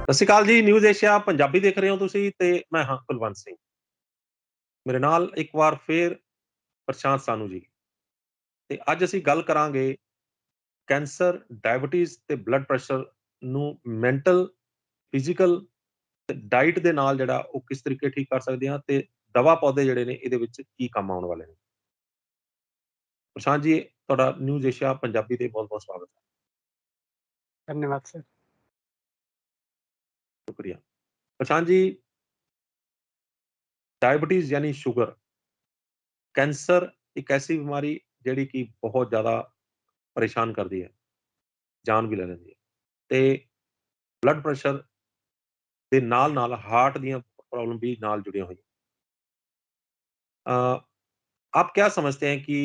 ਸਤਿ ਸ਼੍ਰੀ ਅਕਾਲ ਜੀ, news Asia Punjabi ਦੇਖ ਰਹੇ ਹੋ ਤੁਸੀਂ ਤੇ ਮੈਂ ਹਾਂ ਕੁਲਵੰਤ ਸਿੰਘ। ਮੇਰੇ ਨਾਲ ਇੱਕ ਵਾਰ ਫੇਰ ਪ੍ਰਸ਼ਾਂਤ ਸਾਨੂ ਜੀ ਤੇ ਅੱਜ ਅਸੀਂ ਗੱਲ ਕਰਾਂਗੇ ਕੈਂਸਰ, ਡਾਇਬੀਟੀਜ਼ ਤੇ ਬਲੱਡ ਪ੍ਰੈਸ਼ਰ ਨੂੰ ਮੈਂਟਲ, ਫਿਜ਼ੀਕਲ ਤੇ ਡਾਈਟ ਦੇ ਨਾਲ ਜਿਹੜਾ ਉਹ ਕਿਸ ਤਰੀਕੇ ਠੀਕ ਕਰ ਸਕਦੇ ਹਾਂ ਤੇ ਦਵਾ ਪੌਦੇ ਜਿਹੜੇ ਨੇ ਇਹਦੇ ਵਿੱਚ ਕੀ ਕੰਮ ਆਉਣ ਵਾਲੇ ਨੇ। ਪ੍ਰਸ਼ਾਂਤ ਜੀ, ਤੁਹਾਡਾ ਨਿਊਜ਼ ਏਸ਼ੀਆ ਪੰਜਾਬੀ ਤੇ ਬਹੁਤ-ਬਹੁਤ ਸਵਾਗਤ ਹੈ। धन्यवाद सर। शुक्रिया। प्रशांत जी, डायबिटीज यानी शुगर, कैंसर एक ऐसी बीमारी ਜਿਹੜੀ ਕਿ ਬਹੁਤ ਜ਼ਿਆਦਾ ਪਰੇਸ਼ਾਨ ਕਰਦੀ ਹੈ, ਜਾਨ ਵੀ ਲੈ ਲੈਂਦੀ ਹੈ ਤੇ ਬਲੱਡ ਪ੍ਰੈਸ਼ਰ ਦੇ ਨਾਲ-ਨਾਲ हार्ट ਦੀਆਂ प्रॉब्लम भी ਨਾਲ जुड़ियां हुई। आप क्या समझते हैं कि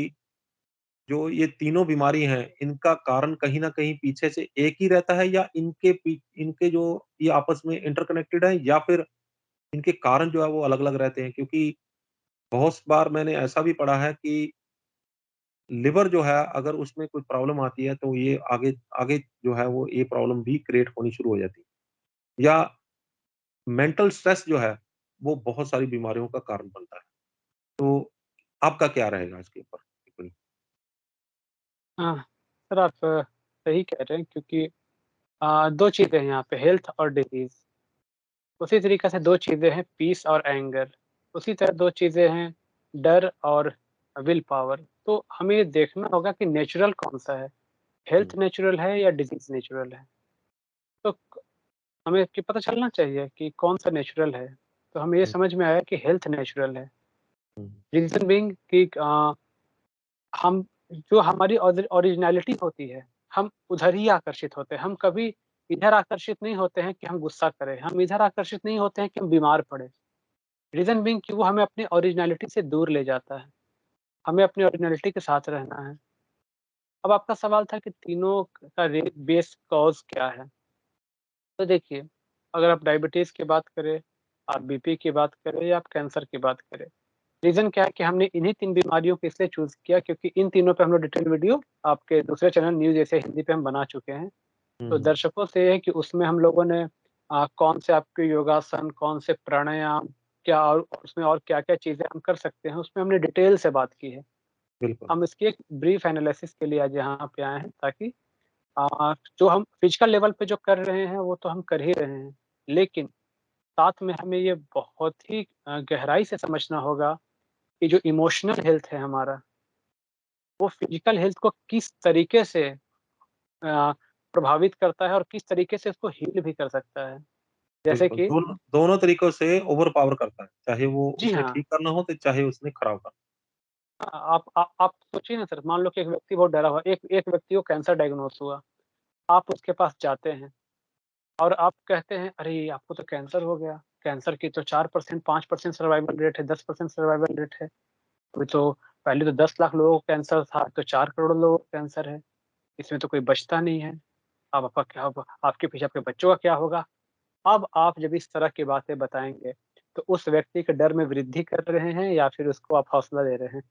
जो ये तीनों बीमारी हैं, इनका कारण कहीं न कहीं पीछे से एक ही रहता है या इनके जो ये आपस में इंटरकनेक्टेड है या फिर इनके कारण जो है वो अलग-अलग रहते हैं? क्योंकि बहुत बार मैंने ऐसा भी पढ़ा है कि लिवर जो है अगर उसमें कोई प्रॉब्लम आती है तो ये आगे आगे जो है वो ये प्रॉब्लम भी क्रिएट होनी शुरू हो जाती है या मेंटल स्ट्रेस जो है वो बहुत सारी बीमारियों का कारण बनता है। तो आपका क्या रहेगा इसके ऊपर टिप्पणी? हाँ, सर आप सही कह रहे हैं क्योंकि 2 चीज़ें हैं यहाँ पे हेल्थ और डिज़ीज़। उसी तरीक़े से 2 चीज़ें हैं पीस और एंगर। उसी तरह 2 चीज़ें हैं डर और विल पावर। तो हमें ये देखना होगा कि नेचुरल कौन-सा है, हुँ, हेल्थ नेचुरल है या डिज़ीज़ नेचुरल है। तो हमें कि पता चलना चाहिए कि कौन-सा नेचुरल है। तो हमें ये हुँ, समझ में आया कि हेल्थ नेचुरल है। हुँ, रीज़न बीइंग कि हम जो हमारी ओरिजिनैलिटी होती है, हम उधर ही आकर्षित होते हैं। हम कभी इधर आकर्षित नहीं होते हैं कि हम गुस्सा करें, हम इधर आकर्षित नहीं होते हैं कि हम बीमार पड़े। रीज़न बीइंग कि वो हमें अपनी ओरिजिनैलिटी से दूर ले जाता है। हमें अपनी ओरिजिनैलिटी के साथ रहना है। अब आपका सवाल था कि तीनों का बेस कॉज़ क्या है? तो देखिए, अगर आप डायबिटीज़ की बात करें, आप बीपी की बात करें या आप कैंसर की बात करें। रीज़न क्या है कि हमने इन्हीं 3 बीमारियों को इसलिए चूज़ किया क्योंकि इन तीनों पे हम लोग डिटेल वीडियो आपके दूसरे चैनल न्यूज़ एशिया हिंदी पे हम बना चुके हैं। हुँ, तो हुँ, दर्शकों से ये है कि उसमें हम लोगों ने कौन से आपके योगासन, कौन से प्राणायाम, क्या और उसमें और क्या-क्या चीज़ें हम कर सकते हैं, उसमें हमने डिटेल से बात की है। बिल्कुल, हम इसकी एक ब्रीफ एनालिसिस के लिए आज यहाँ पे आए हैं ताकि जो हम फिजिकल लेवल पे जो कर रहे हैं, वो तो हम कर ही रहे हैं। लेकिन साथ में हमें ये बहुत ही गहराई से समझना होगा कि जो इमोशनल हेल्थ है हमारा, वो फिजिकल हेल्थ को किस तरीके से प्रभावित करता है और किस तरीके से उसको हील भी कर सकता है। जैसे बिल्कुल, कि दोनों दोनों तरीकों से ओवरपावर करता है, चाहे वो जी उसने हाँ, ठीक करना हो तो चाहे उसने खराब करना आप सोचिए ना सर, मान लो कि एक व्यक्ति बहुत डरा हुआ है, एक एक व्यक्ति को कैंसर डायग्नोस हुआ, आप उसके पास जाते हैं और आप कहते हैं, "अरे! आपको तो कैंसर हो गया, कैंसर की तो 4% 5% सर्वाइवल रेट है, 10% सर्वाइवल रेट है। अभी तो पहले तो 10 लाख लोगों को कैंसर था, तो 4 करोड़ लोगों को कैंसर है। इसमें तो कोई बचता नहीं है। अब आपका क्या होगा? आपके पीछे आपके बच्चों का क्या होगा?" अब आप जब इस तरह की बातें बताएँगे, तो उस व्यक्ति के डर में वृद्धि कर रहे हैं या फिर उसको आप हौसला दे रहे हैं?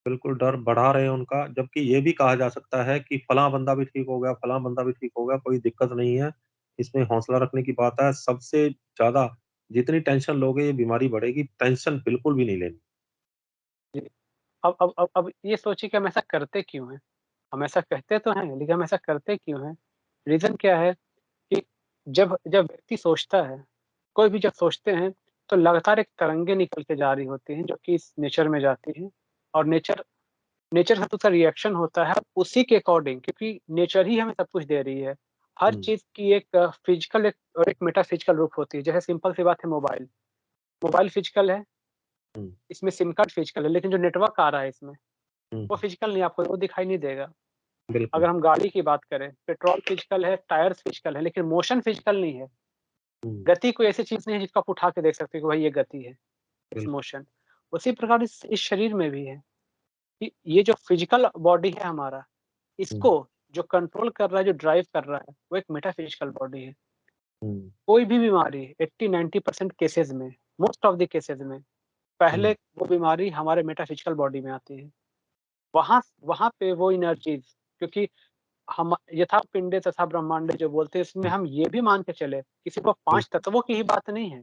बिल्कुल, डर बढ़ा रहे हैं उनका, जबकि ये भी कहा जा सकता है कि फलाँ बंदा भी ठीक हो गया, फलाँ बंदा भी ठीक हो गया, कोई दिक्कत नहीं है। इसमें हौसला रखने की बात है, सबसे ज़्यादा जितनी टेंशन लोगे ये बीमारी बढ़ेगी, टेंशन बिल्कुल भी नहीं लेनी। जी। अब ये सोचिए कि हम ऐसा करते क्यों हैं? हम ऐसा कहते तो हैं, लेकिन हम ऐसा करते क्यों हैं? रीज़न क्या है कि जब जब व्यक्ति सोचता है, कोई भी जब सोचते हैं, तो लगातार एक तरंगे निकल के जा रही होती हैं, जो कि इस नेचर में जाती हैं और नेचर नेचर का तो उसका रिएक्शन होता है उसी के अकॉर्डिंग क्योंकि नेचर ही हमें सब कुछ दे रही है। हर हुँ, चीज़ की एक फिज़िकल एक और एक मेटाफिज़िकल रूप होती है। जैसे सिंपल सी बात है मोबाइल, मोबाइल फिज़िकल है, हुँ, इसमें सिम कार्ड फिज़िकल है, लेकिन जो नेटवर्क आ रहा है इसमें, हुँ, वो फिज़िकल नहीं आपको वो दिखाई नहीं देगा। बिल्कुल। अगर हम गाड़ी की बात करें, पेट्रोल फिज़िकल है, टायर्स फिज़िकल है, लेकिन मोशन फिज़िकल नहीं है। हुँ, गति कोई ऐसी चीज़ नहीं है जिसको आप उठा के देख सकते हो कि भाई ये गति है, इट्स बिल्कुल। मोशन। उसी प्रकार इस शरीर में भी है कि ये जो फिज़िकल बॉडी है हमारा, हुँ, इसको जो कंट्रोल कर रहा है, जो ड्राइव कर रहा है, वो एक मेटाफिज़िकल बॉडी है। हुँ, कोई भी बीमारी 80-90% केसेज़ में, मोस्ट ऑफ द केसेज़ में, पहले हुँ, वो बीमारी हमारे मेटाफिज़िकल बॉडी में आती है। वहाँ वहाँ पे वो एनर्जीज़ क्योंकि हम यथा पिंडे तथा ब्रह्मांडे जो बोलते हैं, इसमें हम ये भी मान के चले, किसी को 5 बिल्कुल। तत्वों की ही बात नहीं है।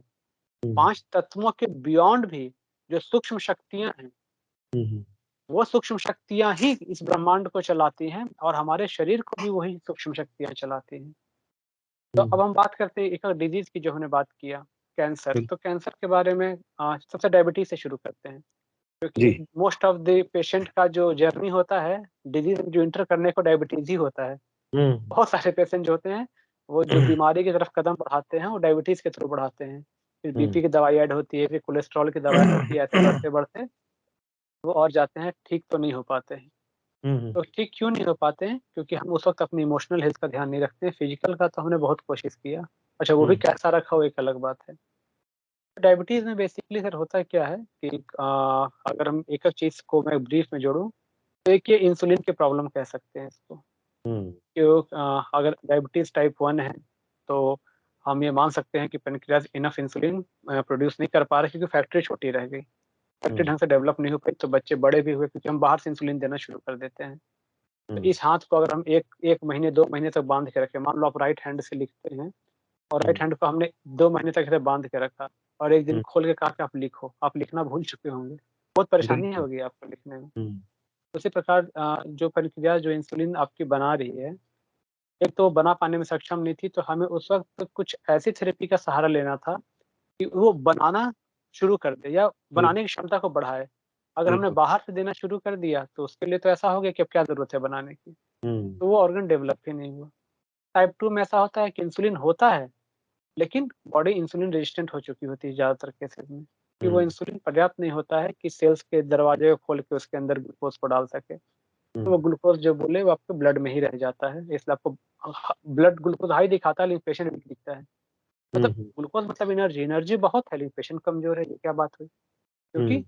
हुँ, 5 तत्वों के बियॉन्ड भी जो सूक्ष्म शक्तियाँ हैं, हुँ, हुँ, वो सूक्ष्म शक्तियाँ ही इस ब्रह्मांड को चलाती हैं और हमारे शरीर को भी वही सूक्ष्म शक्तियाँ चलाती हैं। तो हुँ, अब हम बात करते हैं एक और डिज़ीज़ की जो हमने बात किया, कैंसर। बिल तो कैंसर के बारे में सबसे डायबिटीज़ से शुरू करते हैं, जी। क्योंकि मोस्ट ऑफ द पेशेंट का जो जर्नी होता है, डिज़ीज़ में जो एंटर करने को डायबिटीज़ ही होता है। हुँ, बहुत सारे पेशेंट जो होते हैं, वो जो बीमारी की तरफ कदम बढ़ाते हैं, वो डायबिटीज़ के थ्रू बढ़ाते हैं। फिर हुँ, बीपी की दवाई ऐड होती है, फिर कोलेस्ट्रॉल की दवाई होती है, ऐसे बढ़ते-बढ़ते वो और जाते हैं, ठीक तो नहीं हो पाते हैं। हुँ, हुँ, तो ठीक क्यों नहीं हो पाते हैं? क्योंकि हम उस वक़्त अपनी इमोशनल हेल्थ का ध्यान नहीं रखते हैं, फिज़िकल का तो हमने बहुत कोशिश किया। अच्छा, वो भी हुँ, कैसा रखा वो एक अलग बात है। डायबिटीज़ में बेसिकली सर होता क्या है कि अगर हम एक-एक चीज़ को मैं ब्रीफ में जोड़ूँ, तो एक ये इंसुलिन की प्रॉब्लम कह सकते हैं इसको। हुँ, अगर डायबिटीज़ टाइप 1 है, तो हम ये मान सकते हैं कि पैनक्रियाज़ इनफ इंसुलिन प्रोड्यूस नहीं कर पा रहा है, क्योंकि फैक्ट्री छोटी रह गई। फैक्ट्री हुँ, ढंग से डेवलप नहीं हो पाई, तो बच्चे बड़े भी हुए, क्योंकि हम बाहर से इंसुलिन देना शुरू कर देते हैं। तो हुँ, इस हाथ को अगर हम 1 महीने 2 महीने तक बाँध के रखें, मान लो आप राइट हैंड से लिखते हैं और राइट हुँ, हैंड को हमने 2 महीने तक ऐसे बाँध के रखा और एक दिन हुँ, खोल के कहा कि आप लिखो, आप लिखना भूल चुके होंगे। बहुत परेशानी बिल्कुल। होगी आपको लिखने में। हुँ, उसी प्रकार जो प्रक्रिया जो इंसुलिन आपकी बना रही है, एक तो वो बना पाने में सक्षम नहीं थी, तो हमें उस वक़्त कुछ ऐसी थेरेपी का सहारा लेना था कि वो बनाना शुरू कर दे या बिल बनाने की क्षमता को बढ़ाए। अगर हमने बिल्कुल। बाहर से देना शुरू कर दिया, तो उसके लिए तो ऐसा हो गया कि अब क्या ज़रूरत है बनाने की, हुँ, तो वो ऑर्गन डेवलप ही नहीं हुआ। टाइप 2 में ऐसा होता है कि इंसुलिन होता है, लेकिन बॉडी इंसुलिन रेजिस्टेंट हो चुकी होती है ज़्यादातर केसेज़ में, कि वो हुँ, इंसुलिन पर्याप्त नहीं होता है कि सेल्स के दरवाजे को खोल के उसके अंदर ग्लूकोज़ को डाल सके। तो हुँ, वो ग्लूकोज़ जो बोले वो आपके ब्लड में ही रह जाता है, इसलिए आपको ब्लड ग्लूकोज़ हाई दिखाता है, लेकिन पेशेंट वीक दिखता है। हुँ, मतलब हुँ, ग्लूकोज़ मतलब एनर्जी, एनर्जी बहुत है, लेकिन पेशेंट कमज़ोर है, ये क्या बात हुई? क्योंकि हुँ,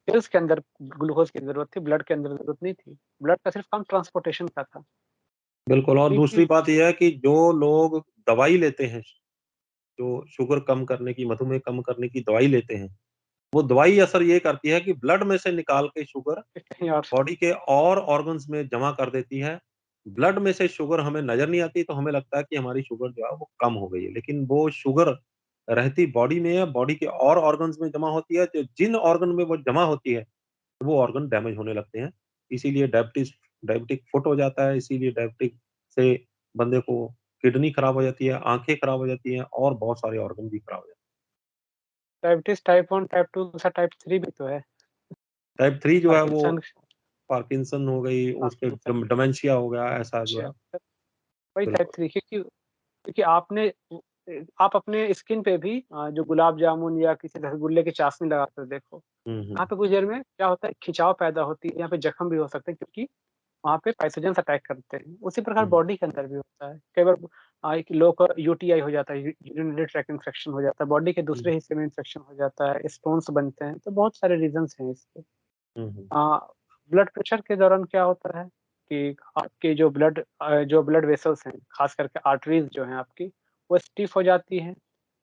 सेल्स के अंदर ग्लूकोज़ की ज़रूरत थी, ब्लड के अंदर ज़रूरत नहीं थी। ब्लड का सिर्फ काम ट्रांसपोर्टेशन का था। बिल्कुल और बीपी दूसरी बात ये है कि जो लोग दवाई लेते हैं, जो शुगर कम करने की, मधुमेह कम करने की दवाई लेते हैं, वो दवाई असर ये करती है कि ब्लड में से निकाल के शुगर कहीं और बॉडी के और ऑर्गन्स में जमा कर देती है। ब्लड में से शुगर हमें नज़र नहीं आती, तो हमें लगता है कि हमारी शुगर जो है वो कम हो गई है। लेकिन वो शुगर रहती बॉडी में है, बॉडी के और ऑर्गन्स में जमा होती है, तो जिन ऑर्गन में वो जमा होती है, वो ऑर्गन डैमेज होने लगते हैं। इसीलिए डायबिटिक फुट हो जाता है, इसीलिए डायबिटिक से बंदे को किडनी खराब हो जाती है, आँखें खराब हो जाती हैं और बहुत सारे ऑर्गन भी खराब हो जाते हैं। डायबिटीज़ टाइप 1, टाइप 2 से टाइप 3 भी तो है। टाइप 3 जो है वो पार्किंसन पार्किंसन हो गई, उसके पार्किंसन डिमेंशिया हो गया, ऐसा जो अच्छा, है वही टाइप बिल्कुल। 3, क्योंकि आप अपने स्किन पे भी जो गुलाब जामुन या किसी रसगुल्ले की चाशनी लगा कर देखो। हुँ, यहाँ हुँ, पे कुछ देर में क्या होता है, खिंचाव पैदा होती है, यहाँ पे जख्म भी हो सकते हैं, क्योंकि वहाँ पे पाइथोजेन्स अटैक करते हैं। उसी प्रकार हुँ, बॉडी के अंदर भी होता है। कई बार एक लोग को यूटीआई हो जाता है, यूरिनरी ट्रैक्ट इन्फेक्शन हो जाता है, बॉडी के हुँ, दूसरे हिस्से में इन्फेक्शन हो जाता है, स्टोन्स बनते हैं, तो बहुत सारे रीज़न्स हैं इसके। हुँ, हुँ, अ, ब्लड प्रेशर के दौरान क्या होता है कि आपके जो ब्लड वेसल्स हैं, ख़ास करके आर्टरीज़ जो हैं आपकी, वो स्टिफ़ हो जाती हैं,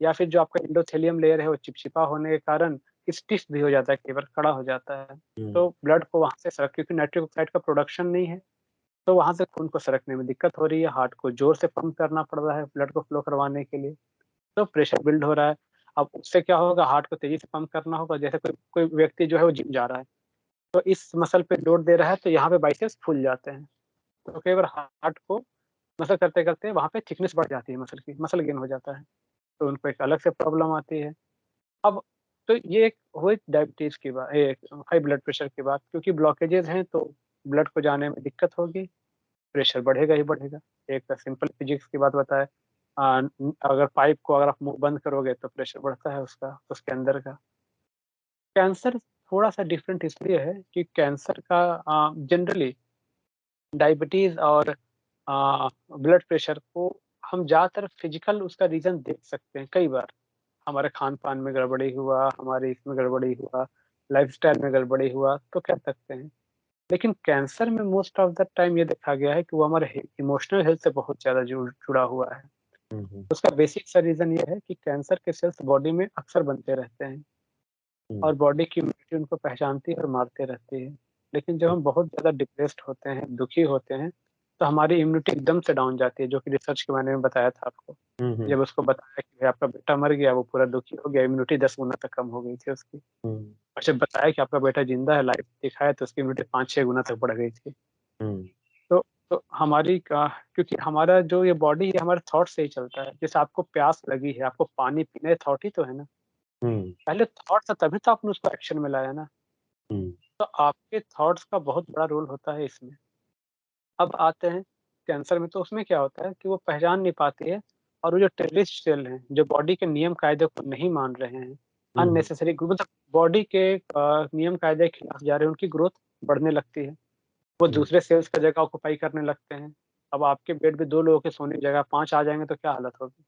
या फिर जो आपका एंडोथेलियम लेयर है, वो चिपचिपा होने के कारण स्टिफ़ भी हो जाता है, कई बार खड़ा हो जाता है। हुँ, तो ब्लड को वहाँ से क्योंकि नाइट्रिक ऑक्साइड का प्रोडक्शन नहीं है, तो वहाँ से खून को सरकने में दिक्कत हो रही है, हार्ट को ज़ोर से पंप करना पड़ रहा है ब्लड को फ्लो करवाने के लिए, तो प्रेशर बिल्ड हो रहा है। अब उससे क्या होगा, हार्ट को तेज़ी से पंप करना होगा, जैसे कोई कोई व्यक्ति जो है वो जिम जा रहा है, तो इस मसल पे लोड दे रहा है, तो यहाँ पे बाइसेप्स फूल जाते हैं। तो कई बार हार्ट को मसल करते-करते वहाँ पे थिकनेस बढ़ जाती है मसल की, मसल गेन हो जाता है, तो उनको एक अलग से प्रॉब्लम आती है। अब तो ये एक हुई डायबिटीज़ की हाई ब्लड प्रेशर की बात, क्योंकि ब्लॉकेजेज़ हैं तो ब्लड को जाने में दिक्कत होगी, प्रेशर बढ़ेगा ही बढ़ेगा। एक सिंपल फिजिक्स की बात बताएँ, अगर पाइप को अगर आप मुँह बंद करोगे तो प्रेशर बढ़ता है उसका, उसके अंदर का। कैंसर थोड़ा-सा डिफरेंट इसलिए है कि कैंसर का जनरली डायबिटीज़ और ब्लड प्रेशर को हम ज़्यादातर फिज़िकल उसका रीज़न देख सकते हैं कई बार। हमारे खान-पान में गड़बड़ी हुआ, हमारे इसमें गड़बड़ी हुआ, लाइफ़स्टाइल में गड़बड़ी हुआ, तो कह सकते हैं। लेकिन कैंसर में मोस्ट ऑफ द टाइम ये देखा गया है कि वो हमारे इमोशनल हेल्थ से बहुत ज़्यादा जुड़ा हुआ है। हुँ, हुँ, उसका बेसिक सा रीज़न ये है कि कैंसर के सेल्स बॉडी में अक्सर बनते रहते हैं हुँ, और बॉडी की इम्यूनिटी उनको पहचानती है और मारते रहती है। लेकिन जब हुँ, हम बहुत ज़्यादा डिप्रेस्ड होते हैं, दुखी होते हैं, तो हमारी इम्यूनिटी एकदम से डाउन जाती है, जो कि रिसर्च के मैंने बताया था आपको। हुँ, हुँ, जब उसको बताया कि भाई आपका बेटा मर गया, वो पूरा दुखी हो गया, इम्यूनिटी 10 गुना तक कम हो गई थी उसकी। हुँ, और जब बताया कि आपका बेटा ज़िंदा है, लाइव दिखाया, तो उसकी इम्यूनिटी 5-6 गुना तक बढ़ गई थी। हुँ, तो तो हमारी क्योंकि हमारा जो ये बॉडी है हमारे थॉट से ही चलता है। जैसे आपको प्यास लगी है, आपको पानी पीना है, थॉट ही तो है ना। हुँ, पहले थॉट था तभी तो आपने उसको एक्शन में लाया ना। हुँ, तो आपके थॉट्स का बहुत बड़ा रोल होता है इसमें। अब आते हैं कैंसर में, तो उसमें क्या होता है कि वो पहचान नहीं पाती है, और वो जो टेररिस्ट सेल हैं, जो बॉडी के नियम कायदे को नहीं मान रहे हैं, हुँ, हुँ, अननेसेसरी मतलब बॉडी के नियम कायदे के खिलाफ जा रहे हैं, उनकी ग्रोथ बढ़ने लगती है। वो हुँ, दूसरे सेल्स का जगह ऑक्यूपाई करने लगते हैं। अब आपके बेड पे 2 लोगों के सोने की जगह 5 आ जाएँगे तो क्या हालत होगी?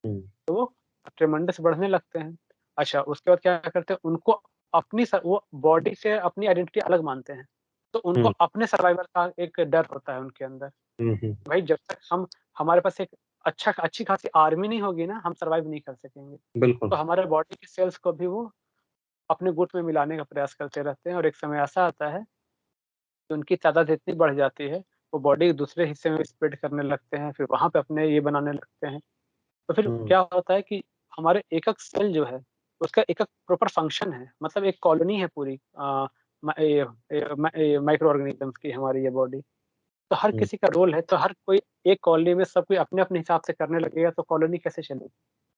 हुँ, तो वो ट्रेमेंडस बढ़ने लगते हैं। अच्छा, उसके बाद क्या करते हैं, उनको अपनी वो बॉडी से अपनी आइडेंटिटी अलग मानते हैं। तो उनको हुँ, अपने सर्वाइवल का एक डर होता है उनके अंदर। हुँ, हुँ, भाई जब तक हमारे पास एक अच्छी खासी आर्मी नहीं होगी ना, हम सर्वाइव नहीं कर सकेंगे। बिल्कुल, तो हमारे बॉडी के सेल्स को भी वो अपने गुट में मिलाने का प्रयास करते रहते हैं, और एक समय ऐसा आता है कि उनकी तादाद इतनी बढ़ जाती है, वो बॉडी के दूसरे हिस्से में स्प्रेड करने लगते हैं, फिर वहाँ पे अपने ये बनाने लगते हैं। तो फिर हुँ, क्या होता है कि हमारे एक-एक सेल जो है, उसका एक-एक प्रॉपर फंक्शन है। मतलब एक कॉलोनी है पूरी माइक्रो ऑर्गेनिज़म्स की हमारी ये बॉडी। तो हर हुँ, किसी का रोल है, तो हर कोई एक कॉलोनी में सब कोई अपने-अपने हिसाब से करने लगेगा, तो कॉलोनी कैसे चलेगी?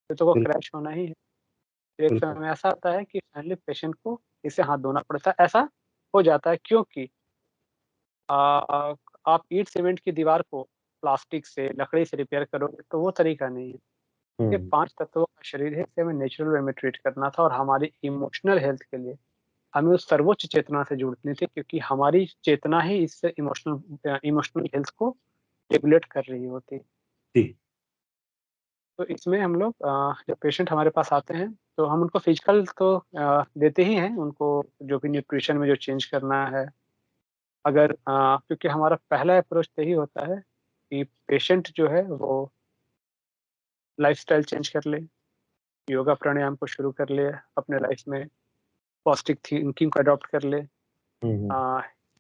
फिर तो वो बिल्कुल, क्रैश होना ही है। फिर एक बिल्कुल, समय ऐसा आता है कि फाइनली पेशेंट को इससे हाथ धोना पड़ता है। ऐसा हो जाता है क्योंकि आप ईंट सीमेंट की दीवार को प्लास्टिक से, लकड़ी से रिपेयर करोगे, तो वो तरीका नहीं है। ये हुँ, 5 तत्वों का शरीर है, इसे हमें नेचुरल वे में ट्रीट करना था, और हमारी इमोशनल हेल्थ के लिए हमें उस सर्वोच्च चेतना से जुड़नी थी, क्योंकि हमारी चेतना ही इससे इमोशनल हेल्थ को रेगुलेट कर रही होती है। जी, तो इसमें हम लोग जब पेशेंट हमारे पास आते हैं, तो हम उनको फिजिकल तो देते ही हैं, उनको जो भी न्यूट्रिशन में जो चेंज करना है। अगर क्योंकि हमारा पहला अप्रोच यही होता है कि पेशेंट जो है वो लाइफ़स्टाइल चेंज कर ले, योगा प्राणायाम को शुरू कर ले, अपने लाइफ़ में पॉज़िटिव थिंकिंग को अडॉप्ट कर ले, हुँ, हुँ,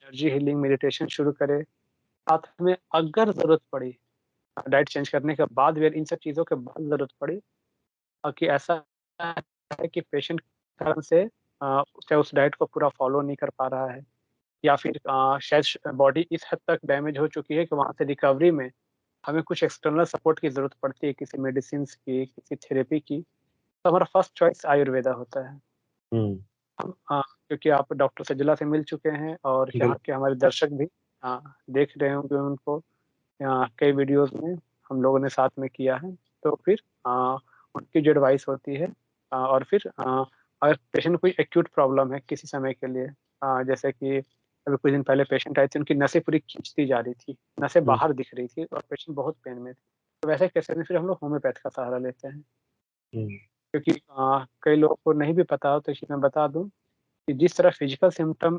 एनर्जी हीलिंग मेडिटेशन शुरू करे। साथ में अगर ज़रूरत पड़ी, डाइट चेंज करने के बाद भी, अगर इन सब चीज़ों के बाद ज़रूरत पड़ी, कि ऐसा है कि पेशेंट कारण से चाहे उस डाइट को पूरा फ़ॉलो नहीं कर पा रहा है, या फिर शायद बॉडी इस हद तक डैमेज हो चुकी है कि वहाँ से रिकवरी में हमें कुछ एक्सटर्नल सपोर्ट की ज़रूरत पड़ती है, किसी मेडिसिन्स की, किसी थेरेपी की, तो हमारा फर्स्ट चॉइस आयुर्वेदा होता है। हुँ, हम क्योंकि आप डॉक्टर सज्जला से मिल चुके हैं, और यहाँ बिल्कुल, के हमारे दर्शक भी देख रहे होंगे उनको, कई वीडियोज़ में हम लोगों ने साथ में किया है। तो फिर उनकी जो एडवाइस होती है, और फिर अगर पेशेंट को कोई एक्यूट प्रॉब्लम है किसी समय के लिए, जैसे कि अभी कुछ दिन पहले पेशेंट आए थे, उनकी नसें पूरी खींचती जा रही थी, नसें हुँ, बाहर दिख रही थी, और पेशेंट बहुत पेन में थे। तो वैसे केसेज़ में फिर हम लोग होम्योपैथ का सहारा लेते हैं। हुँ, क्योंकि कई लोगों को नहीं भी पता हो, तो इसलिए मैं बता दूँ कि जिस तरह फिजिकल सिम्पटम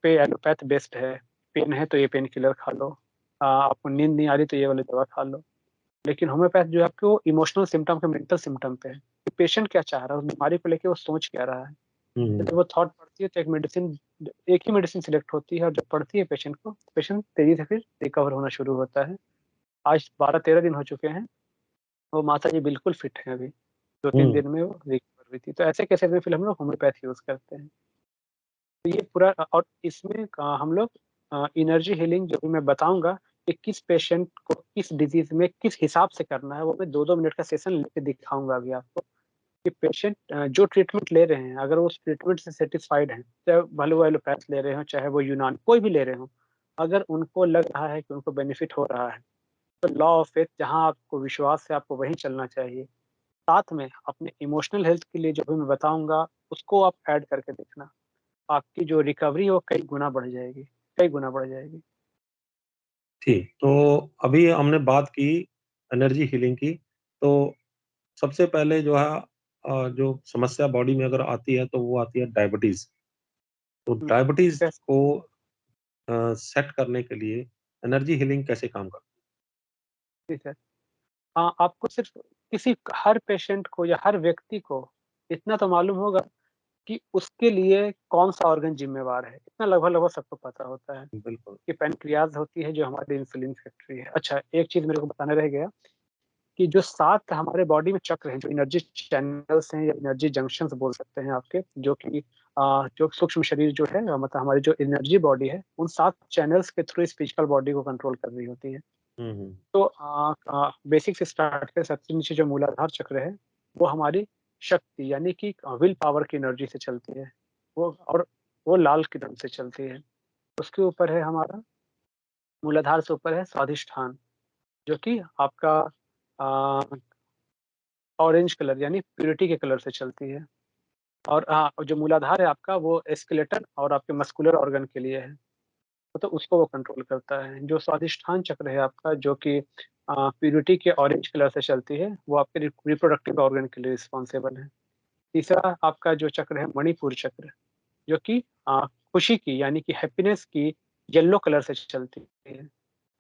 पे एलोपैथ बेस्ड है, पेन है तो ये पेन किलर खा लो, आपको नींद नहीं आ रही तो ये वाली दवा खा लो। लेकिन होम्योपैथ जो है आपको इमोशनल सिम्पटम के मेंटल सिम्पटम पे है, कि पेशेंट क्या चाह रहा है, उस बीमारी को लेके वो सोच क्या रहा है। हुँ, तो हुँ, जब वो थॉट पड़ती है तो एक ही मेडिसिन सिलेक्ट होती है, और जब पड़ती है पेशेंट को, पेशेंट तेज़ी से फिर रिकवर होना शुरू होता है। आज 12-13 दिन हो चुके हैं, वो माताजी बिल्कुल फिट हैं अभी, 2-3 हुँ, दिन में वो रिकवर हुई थी। तो ऐसे केसेज़ में फिर हम लोग होम्योपैथ यूज़ करते हैं। तो ये पूरा और इसमें हम लोग एनर्जी हीलिंग जो भी मैं बताऊँगा कि किस पेशेंट को किस डिज़ीज़ में किस हिसाब से करना है, वो मैं 2-2 मिनट का सेशन लेके दिखाऊँगा अभी आपको, कि पेशेंट जो ट्रीटमेंट ले रहे हैं, अगर वो उस ट्रीटमेंट से सैटिस्फाइड हैं, चाहे भले वो एलोपैथ ले रहे हों, चाहे वो यूनानी, कोई भी ले रहे हों, अगर उनको लग रहा है कि उनको बेनिफिट हो रहा है, तो लॉ ऑफ फेथ जहाँ आपको विश्वास है, आपको वहीं चलना चाहिए। साथ में अपने इमोशनल हेल्थ के लिए जो भी मैं बताऊँगा, उसको आप ऐड करके देखना। आपकी जो रिकवरी है वो कई गुना बढ़ जाएगी, कई गुना बढ़ जाएगी। ठीक। तो अभी हमने बात की एनर्जी हीलिंग की, तो सबसे पहले जो है जो समस्या बॉडी में अगर आती है, तो वो आती है डायबिटीज़। तो हुँ, डायबिटीज़ जैस को सेट करने के लिए एनर्जी हीलिंग कैसे काम करती जी सर। आपको सिर्फ़ हर पेशेंट को या हर व्यक्ति को इतना तो मालूम होगा कि उसके लिए कौन-सा ऑर्गन ज़िम्मेवार है। इतना लगभग-लगभग सबको पता होता है बिल्कुल। कि पैनक्रियाज़ होती है जो हमारी इंसुलिन फैक्ट्री है। अच्छा, एक चीज़ मेरे को बताना रह गया कि जो 7 हमारे बॉडी में चक्र हैं, जो एनर्जी चैनल्स हैं या एनर्जी जंक्शंस बोल सकते हैं आपके, जो कि जो सूक्ष्म शरीर जो है मतलब हमारी जो एनर्जी बॉडी है, उन 7 चैनल्स के थ्रू इस फिजिकल बॉडी को कंट्रोल कर रही होती है। हुँ, हुँ। तो बेसिक से स्टार्ट करें, सबसे नीचे जो मूलाधार चक्र है, वो हमारी शक्ति यानी कि विल पावर की एनर्जी से चलती है। और वो लाल किरण से चलती है। उसके ऊपर है हमारा मूलाधार से ऊपर है स्वादिष्ठान, जो कि आपका अ, ऑरेंज कलर यानी प्यूरिटी के कलर से चलती है। और जो मूलाधार है आपका वो स्केलेटन और आपके मस्कुलर ऑर्गन के लिए है, तो उसको वो कंट्रोल करता है। जो स्वादिष्ठान चक्र है आपका जो कि प्यूरिटी के ऑरेंज कलर से चलती है, वो आपके रिप्रोडक्टिव ऑर्गन के लिए रिस्पॉन्सिबल है। तीसरा आपका जो चक्र है मणिपुर चक्र, जो कि खुशी की यानी कि हैप्पीनेस की येलो कलर से चलती है।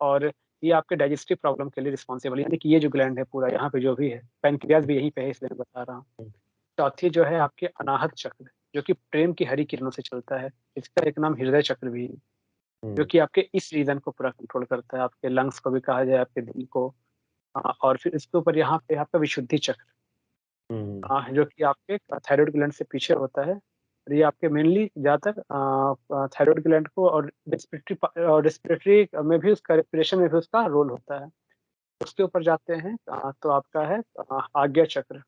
और ये आपके डाइजेस्टिव प्रॉब्लम के लिए रिस्पॉन्सिबल है, यानी कि ये जो ग्लैंड है पूरा यहाँ पे जो भी है, पैनक्रियाज़ भी यहीं पे है इसलिए मैं बता रहा हूँ। हुँ, चौथी जो है आपके अनाहत चक्र, जो कि प्रेम की हरी किरणों से चलता है। इसका एक नाम हृदय चक्र भी है, जो हुँ, कि आपके इस रीजन को पूरा कंट्रोल करता है, आपके लंग्स को भी कहा जाए, आपके दिल को। और फिर इसके ऊपर यहाँ पे आपका विशुद्धि चक्र, हुँ, जो कि आपके थायरॉइड ग्लैंड से पीछे होता है। और ये आपके मेनली ज़्यादातर थायरॉइड ग्लैंड को और रेस्पिरेटरी में भी उसका रेस्पिरेशन में भी उसका रोल होता है। उसके ऊपर जाते हैं तो आपका है आज्ञा चक्र,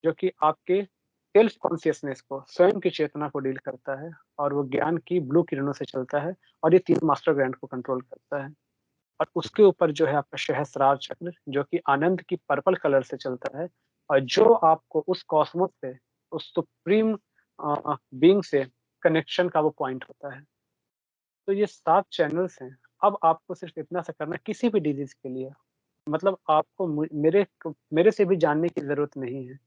जो कि आपके सेल्फ कॉन्शियसनेस को, स्वयं की चेतना को डील करता है। और वो ज्ञान की ब्लू किरणों से चलता है और ये 3 मास्टर ग्लैंड को कंट्रोल करता है। और उसके ऊपर जो है आपका सहस्रार चक्र, जो कि आनंद की पर्पल कलर से चलता है और जो आपको उस कॉस्मोस से, उस सुप्रीम बीइंग से कनेक्शन का वो पॉइंट होता है। तो ये 7 चैनल्स हैं। अब आपको सिर्फ़ इतना सा करना है किसी भी डिज़ीज़ के लिए, मतलब आपको मेरे से भी जानने की ज़रूरत नहीं है।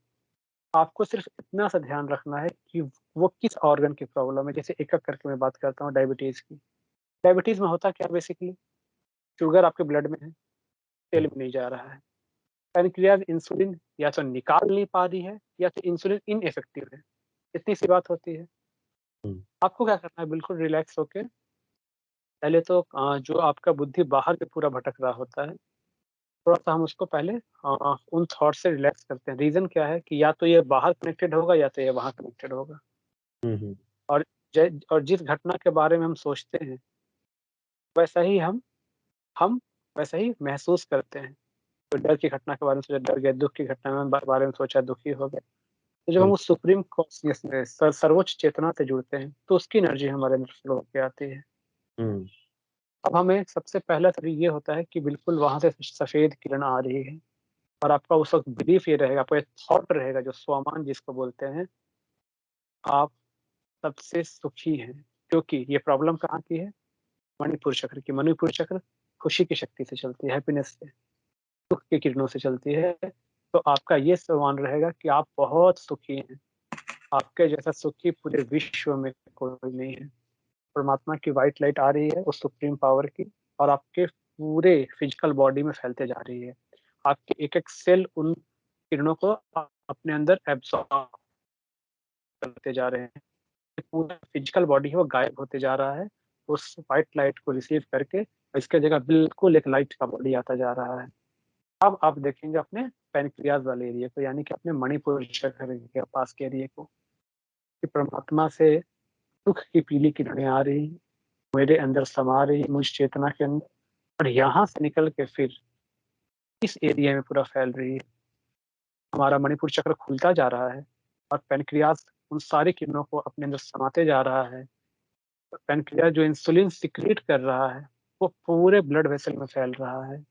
आपको सिर्फ़ इतना सा ध्यान रखना है कि वो किस ऑर्गन की प्रॉब्लम है। जैसे एक-एक करके मैं बात करता हूँ डायबिटीज़ की। डायबिटीज़ में होता क्या है बेसिकली? शुगर आपके ब्लड में है, सेल हुँ, में नहीं जा रहा है। पैनक्रियाज़ इंसुलिन या तो निकाल नहीं पा रही है या तो इंसुलिन इनइफेक्टिव है। इतनी सी बात होती है। हुँ, आपको क्या करना है बिल्कुल रिलैक्स होके, पहले तो जो आपका बुद्धि बाहर में पूरा भटक रहा होता है, थोड़ा-सा हम उसको पहले उन थॉट से रिलैक्स करते हैं। रीज़न क्या है कि या तो ये बाहर कनेक्टेड होगा या तो ये वहाँ कनेक्टेड होगा। हुँ, हुँ, और जिस घटना के बारे में हम सोचते हैं, वैसा ही हम वैसा ही महसूस करते हैं। तो डर की घटना के बारे में सोचा डर गए, दुःख की घटना में बारे में सोचा दुखी हो गए। तो जब हम बिल्कुल। उस सुप्रीम कॉन्शियसनेस सर्वोच्च चेतना से जुड़ते हैं, तो उसकी एनर्जी हमारे अंदर फ्लो होके आती है। हुँ, अब हमें सबसे पहला तो ये होता है कि बिल्कुल वहाँ से सफ़ेद किरण आ रही है और आपका उस वक़्त बिलीफ ये रहेगा, आपका एक थॉट रहेगा जो स्वमान जिसको बोलते हैं, आप सबसे सुखी हैं। क्योंकि ये प्रॉब्लम कहाँ की है? मणिपुर चक्र की। मणिपुर चक्र खुशी की शक्ति से चलती है, हैप्पीनेस से, सुख की किरणों से चलती है। तो आपका ये स्वमान रहेगा कि आप बहुत सुखी हैं। आपके जैसा सुखी पूरे विश्व में कोई नहीं है। परमात्मा की व्हाइट लाइट आ रही है उस सुप्रीम पावर की और आपके पूरे फिजिकल बॉडी में फैलते जा रही है। आपके एक-एक सेल उन किरणों को अपने अंदर एब्ज़ॉर्ब करते जा रहे हैं। पूरा फिजिकल बॉडी है वो गायब होते जा रहा है, उस व्हाइट लाइट को रिसीव करके इसके जगह बिल्कुल एक लाइट का बॉडी आता जा रहा है। अब आप देखेंगे अपने पैनक्रियाज़ वाले एरिया को यानी कि अपने मणिपुर चक्र के पास के एरिया को, कि परमात्मा से सुख की पीली किरणें आ रही हैं, मेरे अंदर समा रही हैं, मुझ चेतना के अंदर और यहाँ से निकल के फिर इस एरिया में पूरा फैल रही है। हमारा मणिपुर चक्र खुलता जा रहा है और पैनक्रियाज़ उन सारी किरणों को अपने अंदर समाते जा रहा है। पैनक्रियाज़ जो इंसुलिन सिक्रीट कर रहा है, वो पूरे ब्लड वेसल में फैल रहा है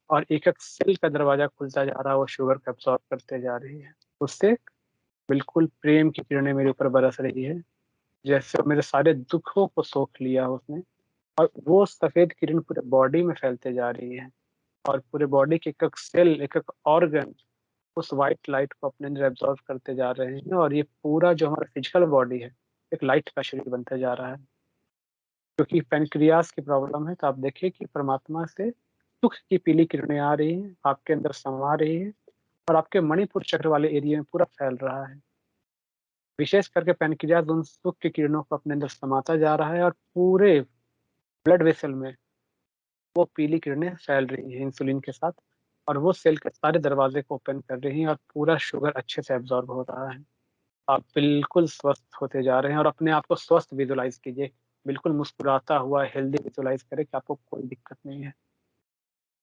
और एक-एक सेल का दरवाज़ा खुलता जा रहा है, वो शुगर को एब्ज़ॉर्ब करते जा रही है। उससे बिल्कुल प्रेम की किरणें मेरे ऊपर बरस रही है, जैसे मेरे सारे दुखों को सोख लिया उसने और वो सफ़ेद किरण पूरे बॉडी में फैलते जा रही है और पूरे बॉडी के एक-एक सेल, एक-एक ऑर्गन उस व्हाइट लाइट को अपने अंदर एब्ज़ॉर्ब करते जा रहे हैं और ये पूरा जो हमारा फिजिकल बॉडी है, एक लाइट का शरीर बनता जा रहा है। क्योंकि पैनक्रियाज़ की प्रॉब्लम है, तो आप देखिए कि परमात्मा से सुख की पीली किरणें आ रही हैं, आपके अंदर समा रही हैं और आपके मणिपुर चक्र वाले एरिया में पूरा फैल रहा है। विशेष करके पैनक्रियाज़ उन सूक्ष्म किरणों को अपने अंदर समाता जा रहा है और पूरे ब्लड वेसल में वो पीली किरणें फैल रही हैं इंसुलिन के साथ और वो सेल के सारे दरवाजे को ओपन कर रही हैं और पूरा शुगर अच्छे से एब्ज़ॉर्ब हो रहा है। आप बिल्कुल स्वस्थ होते जा रहे हैं और अपने आप को स्वस्थ विज़ुअलाइज़ कीजिए। बिल्कुल मुस्कुराता हुआ हेल्दी विज़ुअलाइज़ करें कि आपको कोई दिक्कत नहीं है।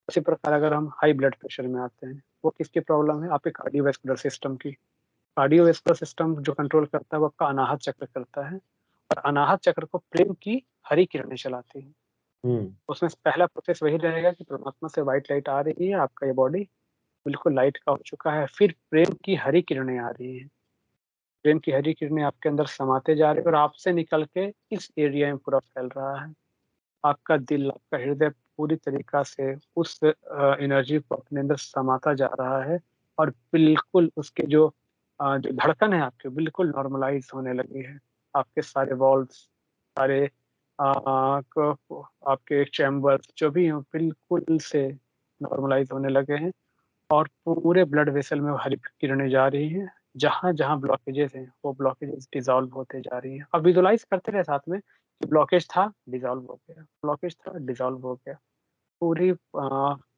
उसी प्रकार अगर हम हाई ब्लड प्रेशर में आते हैं, वो किसकी प्रॉब्लम है? आपके कार्डियोवैस्कुलर सिस्टम की। कार्डियोवैस्कुलर सिस्टम जो कंट्रोल करता है वो आपका अनाहत चक्र करता है और अनाहत चक्र को प्रेम की हरी किरणें चलाती हैं। हुँ, उसमें पहला प्रोसेस वही रहेगा कि परमात्मा से व्हाइट लाइट आ रही है, आपका ये बॉडी बिल्कुल लाइट का हो चुका है, फिर प्रेम की हरी किरणें आ रही हैं। प्रेम की हरी किरणें आपके अंदर समाते जा रही है और आपसे निकल के इस एरिया में पूरा फैल रहा है। आपका दिल, आपका हृदय पूरी तरीक़ा से उस एनर्जी को अपने अंदर समाता जा रहा है और बिल्कुल उसके जो जो धड़कन है आपकी बिल्कुल नॉर्मलाइज़ होने लगी है। आपके सारे वॉल्व्स, सारे क आपके चैम्बर्स जो भी हों बिल्कुल से नॉर्मलाइज़ होने लगे हैं और पूरे ब्लड वेसल में हरी किरणें जा रही हैं। जहाँ-जहाँ ब्लॉकेजेज़ हैं, वो ब्लॉकेजेज़ डिसॉल्व होते जा रही हैं। अब विजुअलाइज़ करते रहे साथ में कि ब्लॉकेज था, डिसॉल्व हो गया, ब्लॉकेज था, डिसॉल्व हो गया। पूरी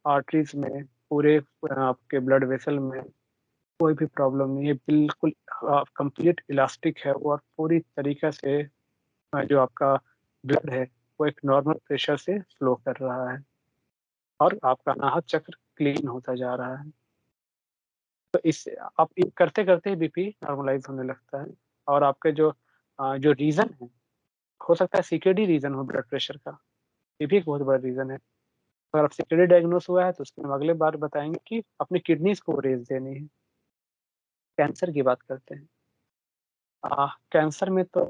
आर्टरीज़ में, पूरे आपके ब्लड वेसल में कोई भी प्रॉब्लम नहीं है, बिल्कुल कंप्लीट इलास्टिक है वो और पूरी तरीक़े से जो आपका ब्लड है, वो एक नॉर्मल प्रेशर से फ्लो कर रहा है और आपका अनाहत चक्र क्लीन होता जा रहा है। तो इससे आप ये करते-करते ही बीपी नॉर्मलाइज़ होने लगता है और आपके जो रीज़न है, हो सकता है सीकेडी रीज़न हो ब्लड प्रेशर का, ये भी एक बहुत बड़ा रीज़न है। अगर आप सीकेडी डायग्नोज़ हुआ है तो उसके हम अगले बार बताएँगे कि अपनी किडनीज़ को रेज़ देनी है। कैंसर की बात करते हैं। कैंसर में तो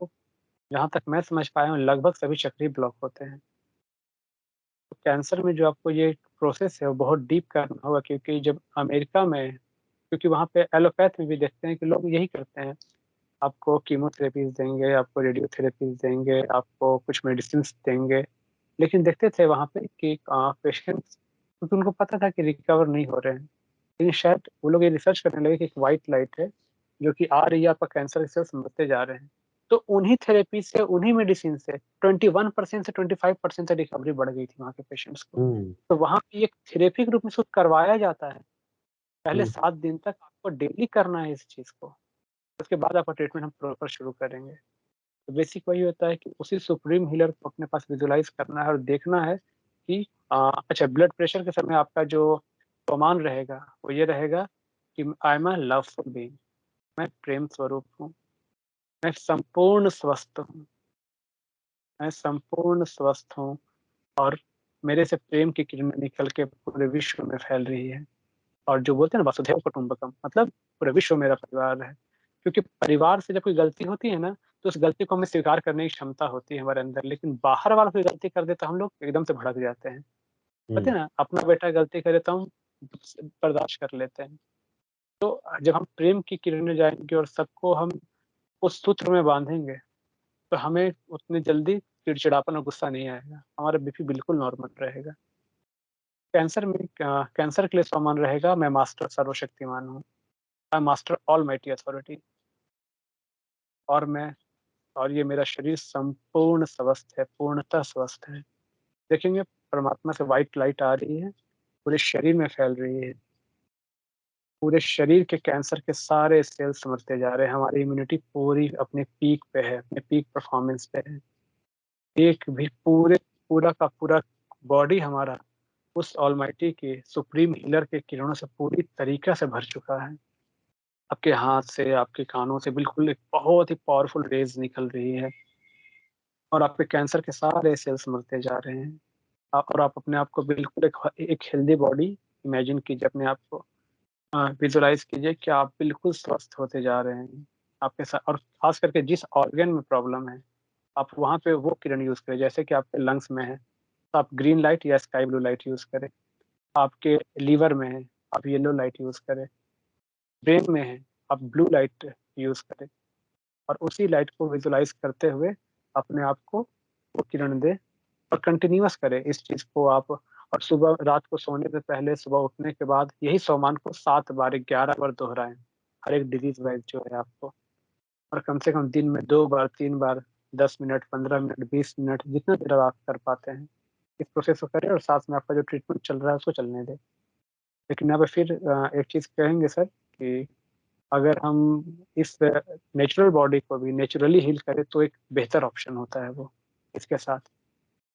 जहाँ तक मैं समझ पाया हूँ लगभग सभी चक्र ही ब्लॉक होते हैं। तो कैंसर में जो आपको ये प्रोसेस है वो बहुत डीप करना होगा क्योंकि जब अमेरिका में क्योंकि वहाँ पे एलोपैथ में भी देखते हैं कि लोग यही करते हैं। आपको कीमोथेरेपीज़ देंगे, आपको रेडियोथेरेपीज़ देंगे, आपको कुछ मेडिसिन्स देंगे। लेकिन देखते थे वहाँ पे कि पेशेंट्स क्योंकि उनको पता था कि रिकवर नहीं हो रहे हैं। लेकिन शायद वो लोग ये रिसर्च करने लगे कि एक व्हाइट लाइट है, जो कि आ रही है आपका कैंसर के सेल्स मरते जा रहे हैं। तो उन्हीं थेरेपी से, उन्हीं मेडिसिन से 21% से 25% तक रिकवरी बढ़ गई थी वहाँ के पेशेंट्स को। हुँ, तो वहाँ पे एक थेरेपी के रूप में इसको करवाया जाता है। पहले हुँ, 7 दिन तक आपको डेली करना है इस चीज़ को। उसके बाद आपका ट्रीटमेंट हम प्रॉपर शुरू करेंगे। तो बेसिक वही होता है कि उसी सुप्रीम हीलर को अपने पास विजुअलाइज़ करना है और देखना है कि अच्छा ब्लड प्रेशर के समय आपका जो फरमान रहेगा, वो ये रहेगा कि I am a loveful being मैं प्रेम स्वरूप हूँ, मैं संपूर्ण स्वस्थ हूँ, मैं संपूर्ण स्वस्थ हूँ और मेरे से प्रेम की किरणें निकल के पूरे विश्व में फैल रही है। और जो बोलते हैं ना वसुधैव कुटुंबकम मतलब पूरा विश्व मेरा परिवार है। क्योंकि परिवार से जब कोई गलती होती है ना, तो उस गलती को हमें स्वीकार करने की क्षमता होती है हमारे अंदर, लेकिन बाहर वाला कोई गलती कर दे तो हम लोग एकदम से भड़क जाते हैं। कहते हुँ, हैं ना अपना बेटा गलती करे तो हम बर्दाश्त कर लेते हैं। तो जब हम प्रेम की किरणें जाएँगे और सबको हम उस सूत्र में बाँधेंगे, तो हमें उतनी जल्दी चिड़चिड़ापन और गुस्सा नहीं आएगा। हमारा बीपी बिल्कुल नॉर्मल रहेगा। कैंसर के लिए समान रहेगा मैं मास्टर सर्वशक्तिमान हूँ। I am master almighty authority और मैं और ये मेरा शरीर संपूर्ण स्वस्थ है, पूर्णतः स्वस्थ है। देखेंगे परमात्मा से व्हाइट लाइट आ रही है, पूरे शरीर में फैल रही है। पूरे शरीर के कैंसर के सारे सेल्स मरते जा रहे हैं, हमारी इम्यूनिटी पूरी अपने पीक पे है, अपने पीक परफॉर्मेंस पे है। एक भी पूरा का पूरा बॉडी हमारा उस ऑलमाइटी के सुप्रीम हीलर के किरणों से पूरी तरीक़े से भर चुका है। आपके हाथ से, आपके कानों से बिल्कुल एक बहुत ही पावरफुल रेज़ निकल रही है और आपके कैंसर के सारे सेल्स मरते जा रहे हैं। आप और आप अपने आप को बिल्कुल एक हेल्दी बॉडी इमेजिन कीजिए अपने आप को विज़ुअलाइज़ कीजिए कि आप बिल्कुल स्वस्थ होते जा रहे हैं। आपके साथ और ख़ास करके जिस ऑर्गन में प्रॉब्लम है, आप वहाँ पे वो किरण यूज़ करें। जैसे कि आपके लंग्स में है, तो आप ग्रीन लाइट या स्काई ब्लू लाइट यूज़ करें। आपके लिवर में है, आप येलो लाइट यूज़ करें। ब्रेन में है, आप ब्लू लाइट यूज़ करें। और उसी लाइट को विज़ुअलाइज़ करते हुए अपने आप को वो किरण दें और कंटिन्यूअस करें इस चीज़ को आप और सुबह रात को सोने से पहले, सुबह उठने के बाद यही सोमान को 7 बार, 11 बार दोहराएँ, हर एक डिज़ीज़ वाइज़ जो है आपको। और कम से कम दिन में 2 बार, 3 बार, 10 मिनट, 15 मिनट, 20 मिनट जितना देर आप कर पाते हैं, इस प्रोसेस को करें और साथ में आपका जो ट्रीटमेंट चल रहा है उसको चलने दें। लेकिन यहाँ पे फिर एक चीज़ कहेंगे सर कि अगर हम इस नेचुरल बॉडी को भी नेचुरली हील करें तो एक बेहतर ऑप्शन होता है वो, इसके साथ।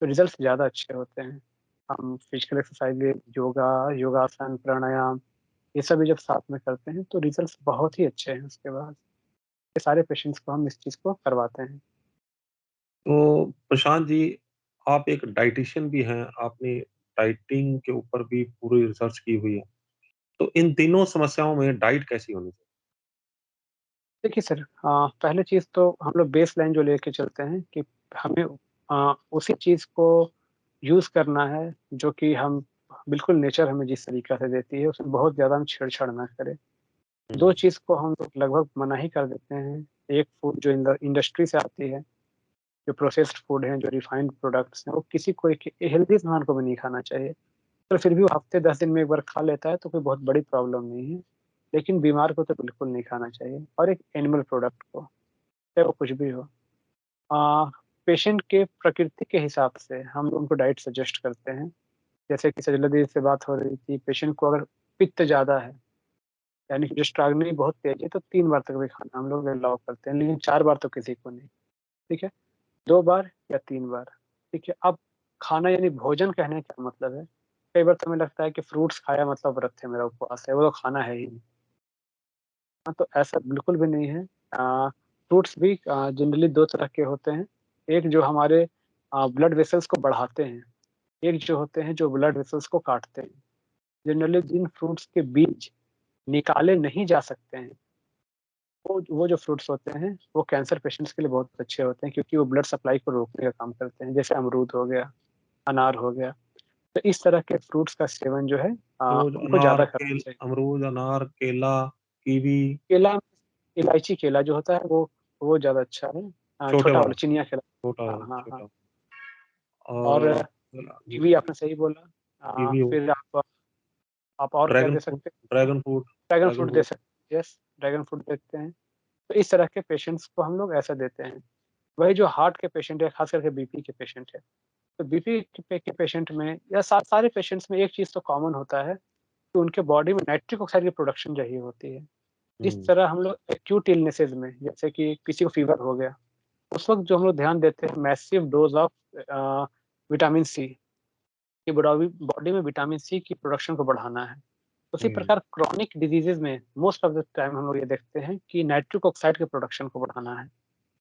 तो रिज़ल्ट्स ज़्यादा अच्छे होते हैं। हम फिजिकल एक्सरसाइज़, योगा, योगासन, प्राणायाम ये सभी जब साथ में करते हैं तो रिज़ल्ट्स बहुत ही अच्छे हैं उसके बाद। ये सारे पेशेंट्स को हम इस चीज़ को करवाते हैं। तो प्रशांत जी, आप एक डायटीशियन भी हैं, आपने डाइटिंग के ऊपर भी पूरी रिसर्च की हुई है। तो इन तीनों समस्याओं में डाइट कैसी होनी चाहिए? देखिए सर, पहली चीज़ तो हम लोग बेसलाइन जो लेके चलते हैं कि हमें उसी चीज़ को यूज़ करना है जो कि हम बिल्कुल नेचर हमें जिस तरीक़ा से देती है, उसमें बहुत ज़्यादा हम छेड़-छाड़ ना करें। 2 हुँ, चीज़ को हम लोग लगभग मना ही कर देते हैं। एक फूड जो इंडस्ट्री से आती है, जो प्रोसेस्ड फूड है, जो रिफाइंड प्रोडक्ट्स हैं, वो किसी को एक हेल्दी इंसान को भी नहीं खाना चाहिए। पर फिर भी वो हफ़्ते 10 दिन में 1 बार खा लेता है तो कोई बहुत बड़ी प्रॉब्लम नहीं है। लेकिन बीमार को तो बिल्कुल नहीं खाना चाहिए और एक एनिमल प्रोडक्ट को, चाहे वो कुछ भी हो। अ, पेशेंट के प्रकृति के हिसाब से हम उनको डाइट सजेस्ट करते हैं। जैसे कि सजला दीदी से बात हो रही थी, पेशेंट को अगर पित्त ज़्यादा है, यानी कि डिस्ट्रॉगनी बहुत तेज़ है, तो 3 बार तक भी खाना हम लोग अलाउ करते हैं, लेकिन 4 बार तो किसी को नहीं, ठीक है? 2 बार या 3 बार, ठीक है? अब खाना यानी भोजन कहने का मतलब है, कई बार तो हमें लगता है कि फ्रूट्स खाया मतलब व्रत है, मेरा उपवास है, वो तो खाना है ही नहीं। हाँ, तो ऐसा बिल्कुल भी नहीं है। फ्रूट्स भी जनरली 2 तरह के होते हैं। एक जो हमारे ब्लड वेसल्स को बढ़ाते हैं, एक जो होते हैं जो ब्लड वेसल्स को काटते हैं। जनरली जिन फ्रूट्स के बीज निकाले नहीं जा सकते हैं, वो जो फ्रूट्स होते हैं, वो कैंसर पेशेंट्स के लिए बहुत अच्छे होते हैं क्योंकि वो ब्लड सप्लाई को रोकने का काम करते हैं। जैसे अमरूद हो गया, अनार हो गया, तो इस तरह के फ्रूट्स का सेवन जो है अमरूद, हमको अनार, ज़्यादा करना चाहिए। अमरूद, अनार, केला, कीवी, केला, इलायची केला जो होता है वो ज़्यादा अच्छा है। छोटे छोटा वाला वाला, चिनिया केला। छोटा हाँ, हाँ, हाँ। छोटा और और कीवी आपने सही बोला। कीवी हो, फिर आप और क्या ड्रैगन दे फ्रूट, सकते हैं? Dragon fruit, dragon dragon fruit दे फ्रूट। सकते हैं, यस, ड्रैगन फ्रूट देते हैं। तो इस तरह के पेशेंट्स को हम लोग ऐसा देते हैं। वही जो हार्ट के पेशेंट है, खास करके बीपी के पेशेंट है, तो बीपी के पेशेंट में या सारे पेशेंट्स में एक चीज़ तो कॉमन होता है कि उनके बॉडी में नाइट्रिक ऑक्साइड की प्रोडक्शन चाहिए होती है। जिस हुँ, तरह हम लोग एक्यूट इलनेसेस में, जैसे कि किसी को फीवर हो गया, उस वक़्त जो हम लोग ध्यान देते हैं massive dose of vitamin C, कि बॉडी में विटामिन सी की प्रोडक्शन को बढ़ाना है। उसी हुँ, प्रकार क्रोनिक डिजीज़ेज़ में मोस्ट ऑफ द टाइम हम लोग ये देखते हैं कि नाइट्रिक ऑक्साइड के प्रोडक्शन को बढ़ाना है।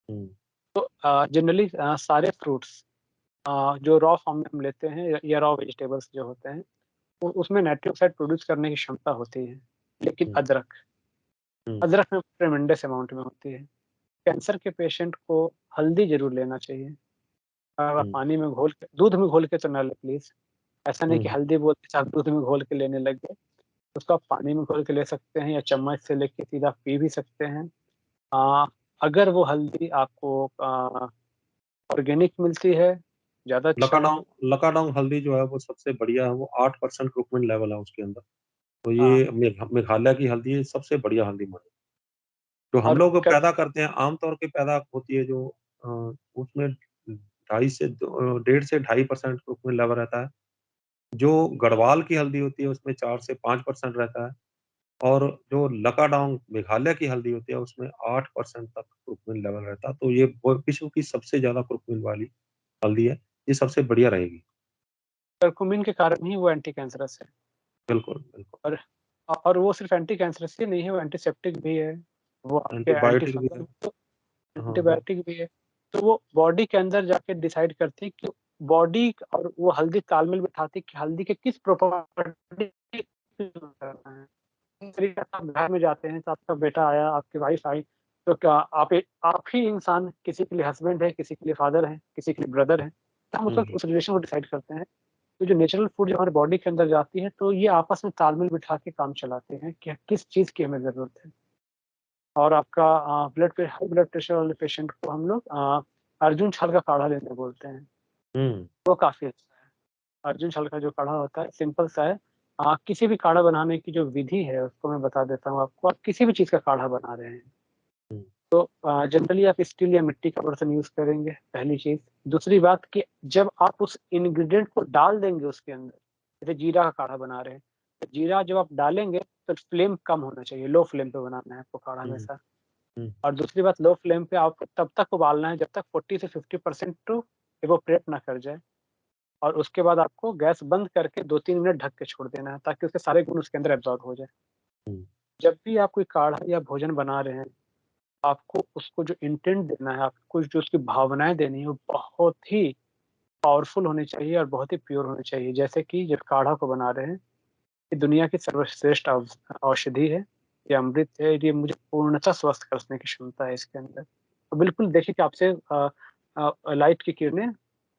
हुँ, तो जनरली सारे फ्रूट्स जो रॉ फॉर्म में हम लेते हैं या रॉ वेजिटेबल्स जो होते हैं, उसमें नाइट्रिक ऑक्साइड प्रोड्यूस करने की क्षमता होती है। लेकिन हुँ, हुँ, अदरक में ट्रेमेंडस अमाउंट में होती है। कैंसर के पेशेंट को हल्दी ज़रूर लेना चाहिए। हुँ, पानी में घोल के, दूध में घोल के तो ना लें प्लीज़। ऐसा नहीं कि हुँ, हल्दी बोलते साथ दूध में घोल के लेने लग गए। उसको आप पानी में घोल के ले सकते हैं या चम्मच से लेके सीधा पी भी सकते हैं। अ, अगर वो हल्दी आपको ऑर्गेनिक मिलती है, ज़्यादा अच्छा है। लकाडोंग हल्दी जो है वो सबसे बढ़िया है, वो 8% क्रुकुमिन लेवल है उसके अंदर। तो हाँ, ये मेघालय की हल्दी है, सबसे बढ़िया हल्दी मानी। जो हम और लोग क पैदा करते हैं, आम तौर पे पैदा होती है जो उसमें ढाई से 1.5 से 2.5% क्रुकुमिन लेवल रहता है। जो गढ़वाल की हल्दी होती है उसमें 4 से 5% रहता है और जो लकाडोंग मेघालय की हल्दी होती है उसमें 8% तक क्रुकुमिन लेवल रहता है। तो ये वो विश्व की सबसे ज़्यादा क्रुकुमिन वाली हल्दी है, ये सबसे बढ़िया रहेगी। करक्यूमिन के कारण ही वो एंटी कैंसरस है। बिल्कुल, बिल्कुल। और और वो सिर्फ़ एंटी कैंसरस ही नहीं है, वो एंटीसेप्टिक भी है, वो आपके एंटी एंटीबायोटिक भी फंगल, है। तो हाँ, हाँ। एंटीबायोटिक भी है। तो वो बॉडी के अंदर जाके डिसाइड करती है कि बॉडी और वो हल्दी तालमेल बिठाती है कि हल्दी के किस प्रॉपर्टी करना है। इस तरीके से आप घर में जाते हैं तो आपका बेटा आया, आपकी वाइफ आई, तो क्या आप ही इंसान, किसी के लिए हस्बैंड है, किसी के लिए फादर है, किसी के लिए ब्रदर है। तो हम हुँ, हुँ। उस रिलेशन को डिसाइड करते हैं। तो जो नेचुरल फूड जो हमारे बॉडी के अंदर जाती है, तो ये आपस में तालमेल बिठा के काम चलाते हैं कि किस चीज़ की हमें ज़रूरत है। और आपका हाई ब्लड प्रेशर वाले पेशेंट को हम लोग अर्जुन छाल का काढ़ा लेने बोलते हैं, हुँ, वो काफ़ी अच्छा है। अर्जुन छाल का जो काढ़ा होता है सिंपल सा है। किसी भी काढ़ा बनाने की जो विधि है उसको मैं बता देता हूँ आपको। आप किसी भी चीज़ का काढ़ा बना रहे हैं, हुँ। तो जनरली आप स्टील या मिट्टी का बर्तन यूज़ करेंगे, पहली चीज़। दूसरी बात कि जब आप उस इंग्रीडिएंट को डाल देंगे उसके अंदर, जैसे जीरा का काढ़ा बना रहे हैं, तो जीरा जब आप डालेंगे तो फ्लेम कम होना चाहिए, लो फ्लेम पे बनाना है आपको काढ़ा हुँ, हमेशा। हुँ, और दूसरी बात, लो फ्लेम पे आपको तब तक उबालना है जब तक 40 से 50% टू इवैपोरेट ना कर जाए, और उसके बाद आपको गैस बंद करके 2-3 मिनट ढक के छोड़ देना है ताकि उसके सारे गुण उसके अंदर एब्ज़ॉर्ब हो जाएँ। हुँ, जब भी आप कोई काढ़ा या भोजन बना रहे हैं, आपको उसको जो इंटेंट देना है, आपको जो उसकी भावनाएँ देनी है, वो बहुत ही पावरफुल होनी चाहिए और बहुत ही प्योर होनी चाहिए। जैसे कि जब काढ़ा को बना रहे हैं, ये दुनिया की सर्वश्रेष्ठ औषधि है, ये अमृत है, ये मुझे पूर्णतः स्वस्थ करने की क्षमता है इसके अंदर। तो बिल्कुल देखिए कि आपसे लाइट की किरणें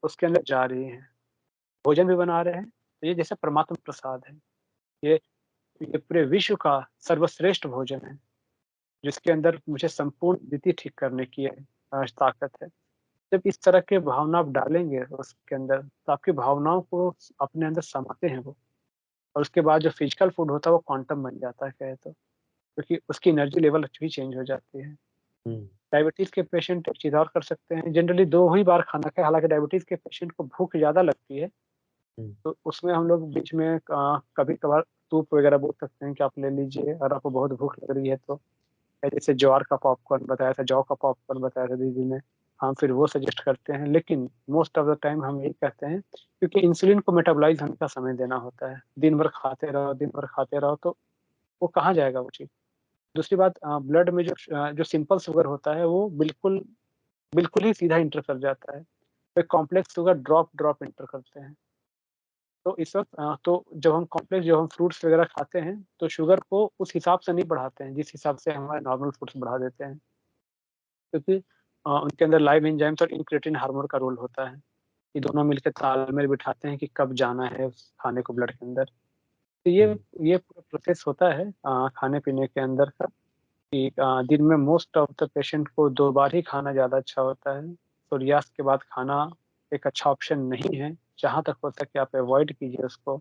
उसके अंदर जा रही हैं, भोजन भी बना रहे हैं, तो ये जैसे परमात्मा प्रसाद है। ये ये पूरे विश्व का सर्वश्रेष्ठ भोजन है, जिसके अंदर मुझे संपूर्ण स्थिति ठीक करने की ताकत है। जब इस तरह के भावना आप डालेंगे उसके अंदर, तो आपकी भावनाओं को अपने अंदर समाते हैं वो, और उसके बाद जो फिजिकल फूड होता है वो क्वांटम बन जाता है कहे तो, क्योंकि उसकी एनर्जी लेवल भी चेंज हो जाती है। हुँ, डायबिटीज़ के पेशेंट एक चीज़ और कर सकते हैं, जनरली 2 ही बार खाना खाएँ, हालाँकि डायबिटीज़ के पेशेंट को भूख ज़्यादा लगती है, हुँ, तो उसमें हम लोग बीच में कभी-कभार सूप वगैरह बोल सकते हैं कि आप ले लीजिए अगर आपको बहुत भूख लग रही है तो। जैसे ज्वार का पॉपकॉर्न बताया था, जौ का पॉपकॉर्न बताया था दीदी ने, हम फिर वो सजेस्ट करते हैं, लेकिन मोस्ट ऑफ द टाइम हम यही कहते हैं, क्योंकि इंसुलिन को मेटाबॉलाइज़ होने का समय देना होता है। दिन भर खाते रहो, दिन भर खाते रहो तो वो कहाँ जाएगा वो चीज़। दूसरी बात, ब्लड में जो सिंपल शुगर होता है वो बिल्कुल बिल्कुल ही सीधा इंटर कर जाता है। फिर कॉम्प्लेक्स शुगर ड्रॉप इंटर करते हैं। तो इस वक़्त तो जब हम फ्रूट्स वगैरह खाते हैं, तो शुगर को उस हिसाब से नहीं बढ़ाते हैं, जिस हिसाब से हमारे नॉर्मल फूड्स बढ़ा देते हैं। क्योंकि उनके अंदर लाइव एंजाइम्स और इंक्रेटिन हार्मोन का रोल होता है। ये दोनों मिलके तालमेल बिठाते हैं कि कब जाना है उस खाने को ब्लड के अंदर। तो ये हुँ, ये पूरा प्रोसेस होता है खाने-पीने के अंदर का, कि दिन में मोस्ट ऑफ द पेशेंट को 2 बार ही खाना ज़्यादा अच्छा होता है। सूर्यास्त के बाद खाना एक अच्छा ऑप्शन नहीं है। जहाँ तक हो सके आप अवॉइड कीजिए उसको।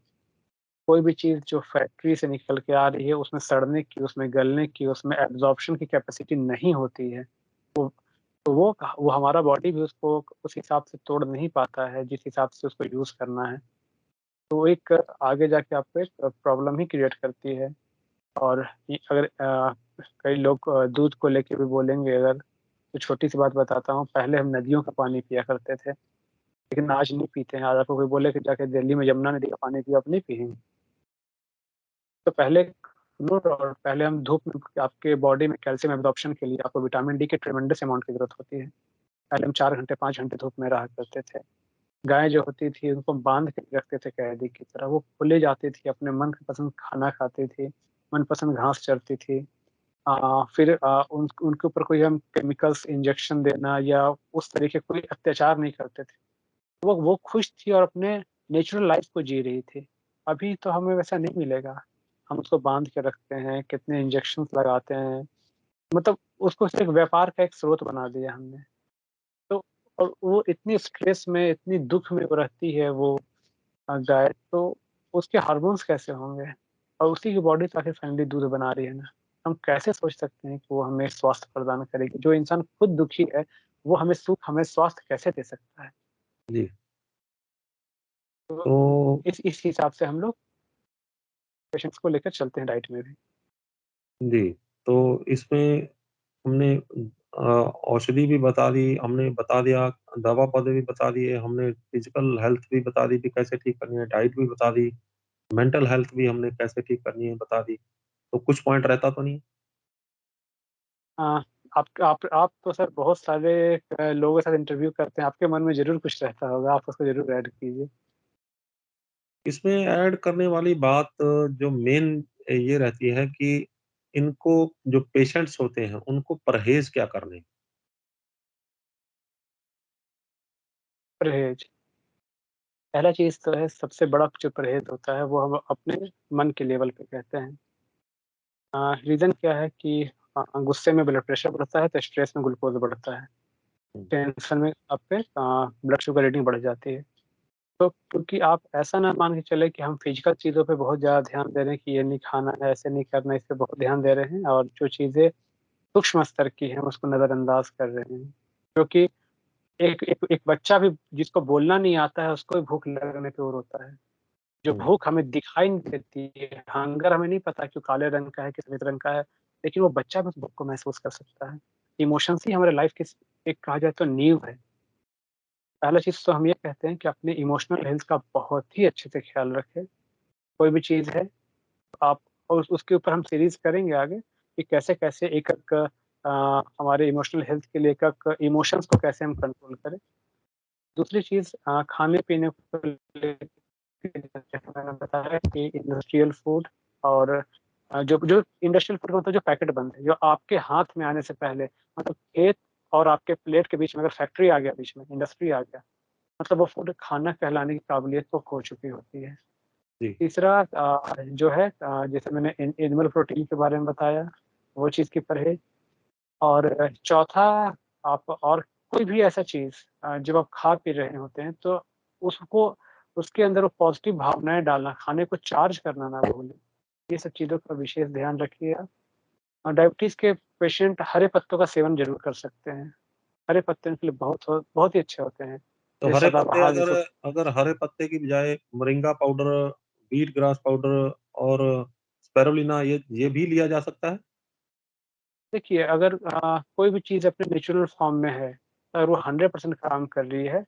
कोई भी चीज़ जो फैक्ट्री से निकल के आ रही है, उसमें सड़ने की, उसमें गलने की, उसमें एब्ज़ॉर्प्शन की कैपेसिटी नहीं होती है। वो तो वो हमारा बॉडी भी उसको उस हिसाब से तोड़ नहीं पाता है, जिस हिसाब से उसको यूज़ करना है। तो वो एक आगे जाके आपको एक प्रॉब्लम ही क्रिएट करती है। और ये अगर कई लोग दूध को लेके भी बोलेंगे अगर, तो छोटी-सी बात बताता हूँ, पहले हम नदियों का पानी पिया करते थे, लेकिन आज नहीं पीते हैं। आज आपको कोई बोले कि जाके दिल्ली में यमुना नदी का पानी पियो, आप नहीं पिएँगे। तो पहले नो डाउट पहले हम धूप में, आपके बॉडी में कैल्शियम एब्ज़ॉर्प्शन के लिए आपको विटामिन डी की ट्रेमेंडस अमाउंट की ज़रूरत होती है। पहले हम 4 घंटे, 5 घंटे धूप में रहा करते थे। गाय जो होती थी उनको बाँध के रखते थे कैदी की तरह, वो खुले जाती थी, अपने मनपसंद खाना खाती थी, मनपसंद घास चरती थी। फिर उनके ऊपर कोई हम केमिकल्स इंजेक्शन देना या उस तरीके कोई अत्याचार नहीं करते थे। वो खुश थी और अपने नेचुरल लाइफ़ को जी रही थी। अभी तो हमें वैसा नहीं मिलेगा। हम उसको बाँध के रखते हैं, कितने इंजेक्शंस लगाते हैं, मतलब उसको सिर्फ़ व्यापार का एक स्रोत बना दिया हमने। तो और वो इतनी स्ट्रेस में, इतनी दुःख में वो रहती है वो गाय, तो उसके हार्मोन्स कैसे होंगे? और उसी की बॉडी तो आखिर फाइनली दूध बना रही है ना। हम कैसे सोच सकते हैं कि वो हमें स्वास्थ्य प्रदान करेगी? जो इंसान खुद दुखी है, वो हमें सुख, हमें स्वास्थ्य कैसे दे सकता है? जी। तो तो इस हिसाब से हम लोग पेशेंट्स को लेकर चलते हैं डाइट में भी। जी, तो इसमें हमने औषधि भी बता दी, हमने बता दिया, दवा पौधे भी बता दिए, हमने फिज़िकल हेल्थ भी बता दी कि कैसे ठीक करनी है, डाइट भी बता दी, मेंटल हेल्थ भी हमने कैसे ठीक करनी है बता दी। तो कुछ पॉइंट रहता तो नहीं? अ, आप तो सर बहुत सारे लोगों के साथ इंटरव्यू करते हैं, आपके मन में ज़रूर कुछ रहता होगा, आप उसको ज़रूर ऐड कीजिए। इसमें ऐड करने वाली बात जो मेन ये रहती है कि इनको जो पेशेंट्स होते हैं, उनको परहेज़ क्या करने हैं? परहेज़, पहला चीज़ तो है, सबसे बड़ा जो परहेज़ होता है वो हम अपने मन के लेवल पे कहते हैं। रीज़न क्या है कि गुस्से में ब्लड प्रेशर बढ़ता है, तो स्ट्रेस में ग्लूकोज़ बढ़ता है। हुँ, टेंशन में आपके ब्लड शुगर रीडिंग बढ़ जाती है। तो क्योंकि आप ऐसा ना मान के चलें कि हम फिज़िकल चीज़ों पे बहुत ज़्यादा ध्यान दे रहे हैं कि ये नहीं खाना है, ऐसे नहीं करना है, इस पे बहुत ध्यान दे रहे हैं, और जो चीज़ें सूक्ष्म स्तर की है, हम उसको नज़रअंदाज कर रहे हैं। क्योंकि एक एक एक बच्चा भी जिसको बोलना नहीं आता है, उसको भी भूख लगने पे वो रोता है। जो हुँ, भूख हमें दिखाई नहीं देती है, हंगर हमें नहीं पता कि वो काले रंग का है कि सफ़ेद रंग का है, लेकिन वो बच्चा भी उस भूख को महसूस कर सकता है। इमोशंस ही हमारे लाइफ़ की एक कहा जाए तो नींव है। पहला चीज़ तो हम ये कहते हैं कि अपने इमोशनल हेल्थ का बहुत ही अच्छे से ख़्याल रखें। कोई भी चीज़ है, आप और उसके ऊपर हम सीरीज़ करेंगे आगे कि कैसे-कैसे एक-एक हमारे इमोशनल हेल्थ के लिए एक-एक इमोशंस को कैसे हम कंट्रोल करें। दूसरी चीज़ खाने-पीने को लेके जैसे मैंने बताया कि इंडस्ट्रियल फूड और जो इंडस्ट्रियल फूड मतलब जो पैकेट बंद है, जो आपके हाथ में आने से पहले मतलब खेत और आपके प्लेट के बीच में अगर फैक्ट्री आ गया बीच में, इंडस्ट्री आ गया, मतलब वो फूड खाना कहलाने की काबिलियत तो खो चुकी होती है। जी। तीसरा जो है जैसे मैंने एनिमल प्रोटीन के बारे में बताया, वो चीज़ की परहेज़ और चौथा आप और कोई भी ऐसा चीज़ जब आप खा पी रहे होते हैं तो उसको उसके अंदर वो पॉज़िटिव भावनाएँ डालना, खाने को चार्ज करना ना भूलें। ये सब चीज़ों का विशेष ध्यान रखिए आप। और डायबिटीज़ के पेशेंट हरे पत्तों का सेवन ज़रूर कर सकते हैं। हरे पत्ते उनके लिए बहुत ही अच्छे होते हैं। तो जैसे हरे पत्ते सदाबहार अगर जिसको अगर हरे पत्ते की बजाय moringa powder, wheat grass powder और स्पिरुलिना ये भी लिया जा सकता है? देखिए अगर कोई भी चीज़ अपने नेचुरल फॉर्म में है, अगर वो 100% काम कर रही है,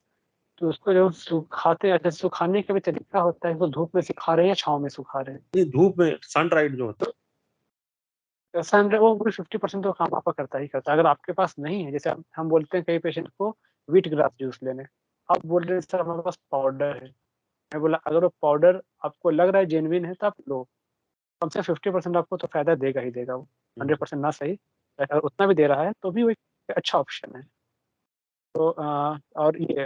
तो उसको जो सुखाते हैं, जैसे सुखाने का भी तरीका होता है, वो धूप में सुखा रहे हैं या छाँव में सुखा रहे हैं। ये धूप में सन ड्राइड जो होता है। सन वो पूरे 50% तो काम आपका करता ही करता है। अगर आपके पास नहीं है, जैसे हम बोलते हैं कई पेशेंट को व्हीट ग्रास जूस लेने, आप बोल रहे हैं सर हमारे पास पाउडर है। मैं बोला अगर वो पाउडर आपको लग रहा है जेनुइन है, तो आप लो। कम से 50% आपको तो फ़ायदा देगा ही देगा वो, हुँ, 100% ना सही, अगर उतना भी दे रहा है, तो भी वो एक अच्छा ऑप्शन है। तो और ये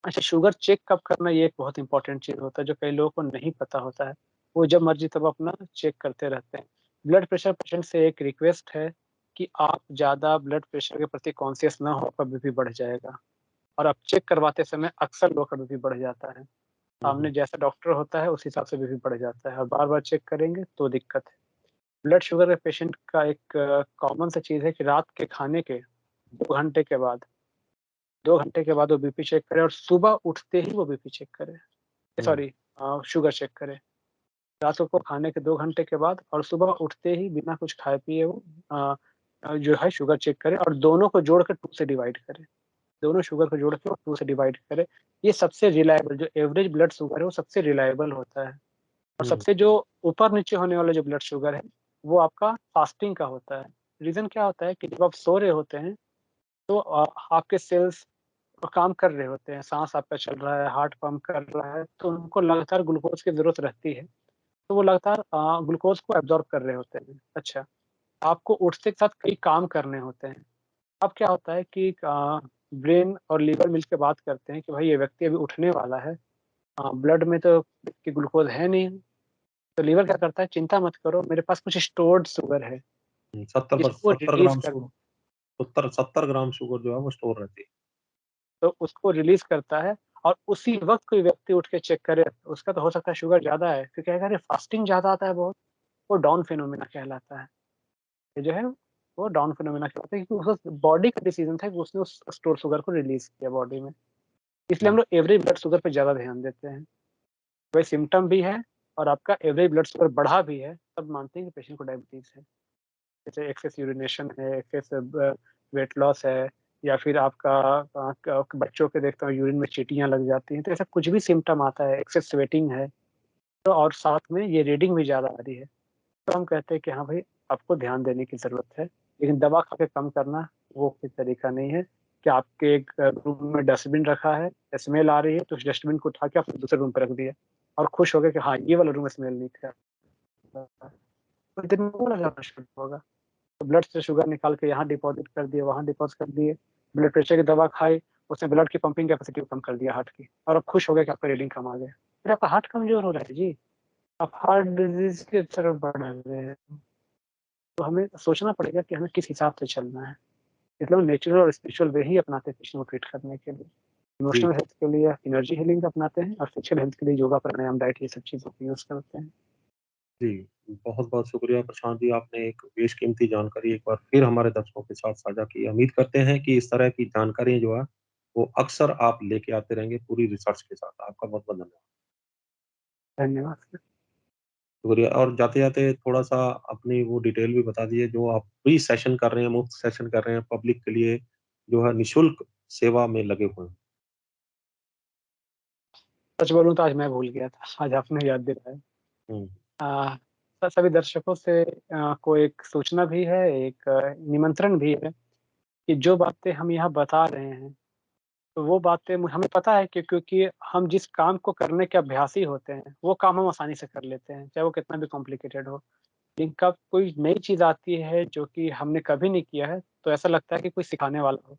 अच्छा शुगर चेक कब करना ये एक बहुत इम्पोर्टेंट चीज़ होता है, जो कई लोगों को नहीं पता होता है। वो जब मर्ज़ी तब अपना चेक करते रहते हैं। ब्लड प्रेशर पेशेंट से एक रिक्वेस्ट है कि आप ज़्यादा ब्लड प्रेशर के प्रति कॉन्शियस ना हो, आपका बीपी बढ़ जाएगा और आप चेक करवाते समय अक्सर लोगों का बीपी बढ़ जाता है। हुँ, सामने हुँ, जैसा डॉक्टर होता है, उस हिसाब से बीपी बढ़ जाता है और बार-बार चेक करेंगे तो दिक्कत है। ब्लड शुगर के पेशेंट का एक कॉमन सा चीज़ है कि रात के खाने के 2 घंटे के बाद 2 घंटे के बाद वो बीपी चेक करे और सुबह उठते ही वो बीपी चेक करे। हुँ, सॉरी शुगर चेक करे। रात को खाने के 2 घंटे के बाद और सुबह उठते ही बिना कुछ खाए पिए वो अ जो है शुगर चेक करे और दोनों को जोड़ के 2 से डिवाइड करे। दोनों शुगर को जोड़ के और 2 से डिवाइड करे। ये सबसे रिलायबल जो एवरेज ब्लड शुगर है वो सबसे रिलायबल होता है। और हुँ, सबसे जो ऊपर-नीचे होने वाला जो ब्लड शुगर है, वो आपका फास्टिंग का होता है। रीज़न क्या होता है कि जब आप सो रहे होते हैं, तो आपके सेल्स काम कर रहे होते हैं, साँस आपका चल रहा है, हार्ट पंप कर रहा है, तो उनको लगातार ग्लूकोज़ की ज़रूरत रहती है। तो वो लगातार ग्लूकोज़ को एब्ज़ॉर्ब कर रहे होते हैं। अच्छा, आपको उठते के साथ कई काम करने होते हैं। अब क्या होता है कि ब्रेन और लिवर मिलके बात करते हैं कि भाई ये व्यक्ति अभी उठने वाला है। ब्लड में तो कि ग्लूकोज़ है नहीं, तो लीवर क्या करता है चिंता मत करो मेरे पास कुछ स्टोर्ड शुगर है, हुँ, 70 पर इसको 70 रिलीज़ ग्राम कर 70 ग्राम शुगर जो है वो स्टोर रहती है। तो उसको रिलीज़ करता है और उसी वक़्त कोई व्यक्ति उठ के चेक करे, उसका तो हो सकता है शुगर ज़्यादा है, फिर कहेगा अरे फास्टिंग ज़्यादा आता है बहुत, वो डाउन फिनोमिना कहलाता है। ये जो है वो डाउन फिनोमिना कहलाता है क्योंकि उस बॉडी का डिसीज़न था कि उसने उस स्टोर शुगर को रिलीज़ किया बॉडी में। इसलिए हम हुँ, लोग एवरेज ब्लड शुगर पे ज़्यादा ध्यान देते हैं। कोई सिम्पटम भी है और आपका एवरेज ब्लड शुगर बढ़ा भी है, तब मानते हैं कि पेशेंट को डायबिटीज़ है। जैसे एक्सेस यूरिनेशन है, एक्सेस वेट लॉस है या फिर आपका बच्चों के देखता हूँ यूरिन में चींटियाँ लग जाती हैं, तो ऐसा कुछ भी सिम्पटम आता है, एक्सेस स्वेटिंग है, तो और साथ में ये रीडिंग भी ज़्यादा आ रही है, तो हम कहते हैं कि हाँ भाई, आपको ध्यान देने की ज़रूरत है। लेकिन दवा खा के कम करना, वो कोई तरीका नहीं है कि आपके एक रूम में डस्टबिन रखा है, स्मेल आ रही है, तो उस डस्टबिन को उठा के आपने दूसरे रूम पे रख दिया और खुश हो गए कि हाँ, ये वाला रूम स्मेल नहीं कर रहा है। तो दिन में वो वाला ज़्यादा शुद्ध होगा। तो ब्लड से शुगर निकाल के यहाँ डिपॉज़िट कर दिए, वहाँ डिपॉज़िट कर दिए, ब्लड प्रेशर की दवा खाई, उसने ब्लड की पंपिंग कैपेसिटी को कम कर दिया हार्ट की और आप खुश हो गए कि आपका रीडिंग कम आ गया। फिर आपका हार्ट कमज़ोर हो रहा है जी, आप हार्ट डिज़ीज़ की तरफ बढ़ रहे हैं। तो हमें सोचना पड़ेगा कि हमें किस हिसाब से चलना है। इसलिए हम नेचुरल और स्पिरिचुअल वे ही अपनाते हैं पेशेंट को ट्रीट करने के लिए। जी। इमोशनल हेल्थ के लिए एनर्जी हीलिंग अपनाते हैं और फिजिकल हेल्थ के लिए योगा, प्राणायाम, डाइट ये सब चीज़ों को यूज़ करते हैं। जी, बहुत-बहुत शुक्रिया प्रशांत जी, आपने एक बेशकीमती जानकारी एक बार फिर हमारे दर्शकों के साथ साझा की। उम्मीद करते हैं कि इस तरह की जानकारी जो है, वो अक्सर आप लेके आते रहेंगे पूरी रिसर्च के साथ। आपका बहुत-बहुत धन्यवाद। धन्यवाद। शुक्रिया और जाते-जाते थोड़ा-सा अपनी वो डिटेल भी बता दीजिए जो आप फ्री सेशन कर रहे हैं, मुफ्त सेशन कर रहे हैं, पब्लिक के लिए जो है निःशुल्क सेवा में लगे हुए हैं। सच बोलूँ तो आज मैं भूल गया था, आज आपने याद दिलाया। हुँ, अ, सभी दर्शकों से को एक सूचना भी है, एक निमंत्रण भी है कि जो बातें हम यहाँ बता रहे हैं, तो वो बातें मु हमें पता है कि क्योंकि हम जिस काम को करने के अभ्यासी होते हैं, वो काम हम आसानी से कर लेते हैं, चाहे वो कितना भी कॉम्प्लिकेटेड हो। लेकिन कब कोई नई चीज़ आती है जो कि हमने कभी नहीं किया है, तो ऐसा लगता है कि कोई सिखाने वाला हो।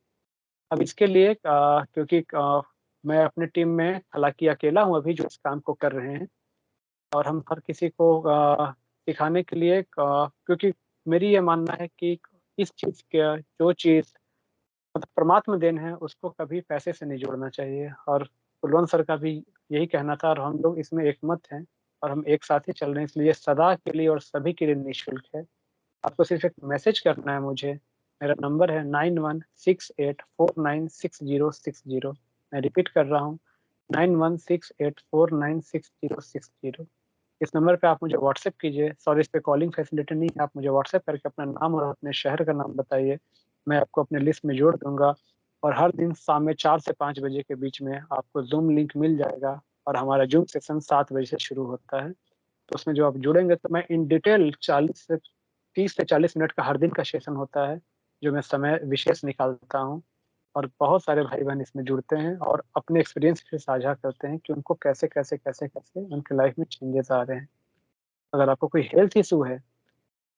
अब इसके लिए क्योंकि मैं अपनी टीम में हालाँकि अकेला हूँ अभी जो इस काम को कर रहे हैं और हम हर किसी को सिखाने के लिए क्योंकि मेरी ये मानना है कि इस चीज़ का जो चीज़ मतलब परमात्म देन है, उसको कभी पैसे से नहीं जोड़ना चाहिए और कुलवंत सर का भी यही कहना था और हम लोग इसमें एकमत हैं और हम एक साथ ही चल रहे हैं, इसलिए सदा के लिए और सभी के लिए निःशुल्क है। आपको सिर्फ़ एक मैसेज करना है मुझे, मेरा नंबर है 9168496060 मैं रिपीट कर रहा हूँ 9168496060 इस नंबर पे आप मुझे व्हाट्सएप कीजिए, सॉरी इस पे कॉलिंग फैसिलिटी नहीं है, आप मुझे व्हाट्सएप करके अपना नाम और अपने शहर का नाम बताइए, मैं आपको अपने लिस्ट में जोड़ दूँगा और हर दिन शाम में 4 से 5 बजे के बीच में आपको ज़ूम लिंक मिल जाएगा और हमारा ज़ूम सेशन 7 बजे से शुरू होता है। तो उसमें जो आप जुड़ेंगे तो मैं इन डिटेल 40 से 30 से 40 मिनट का हर दिन का सेशन होता है, जो मैं समय विशेष निकालता हूँ और बहुत सारे भाई-बहन इसमें जुड़ते हैं और अपने एक्सपीरियंस फिर साझा करते हैं कि उनको कैसे उनके लाइफ में चेंजेस आ रहे हैं। अगर आपको कोई हेल्थ इश्यू है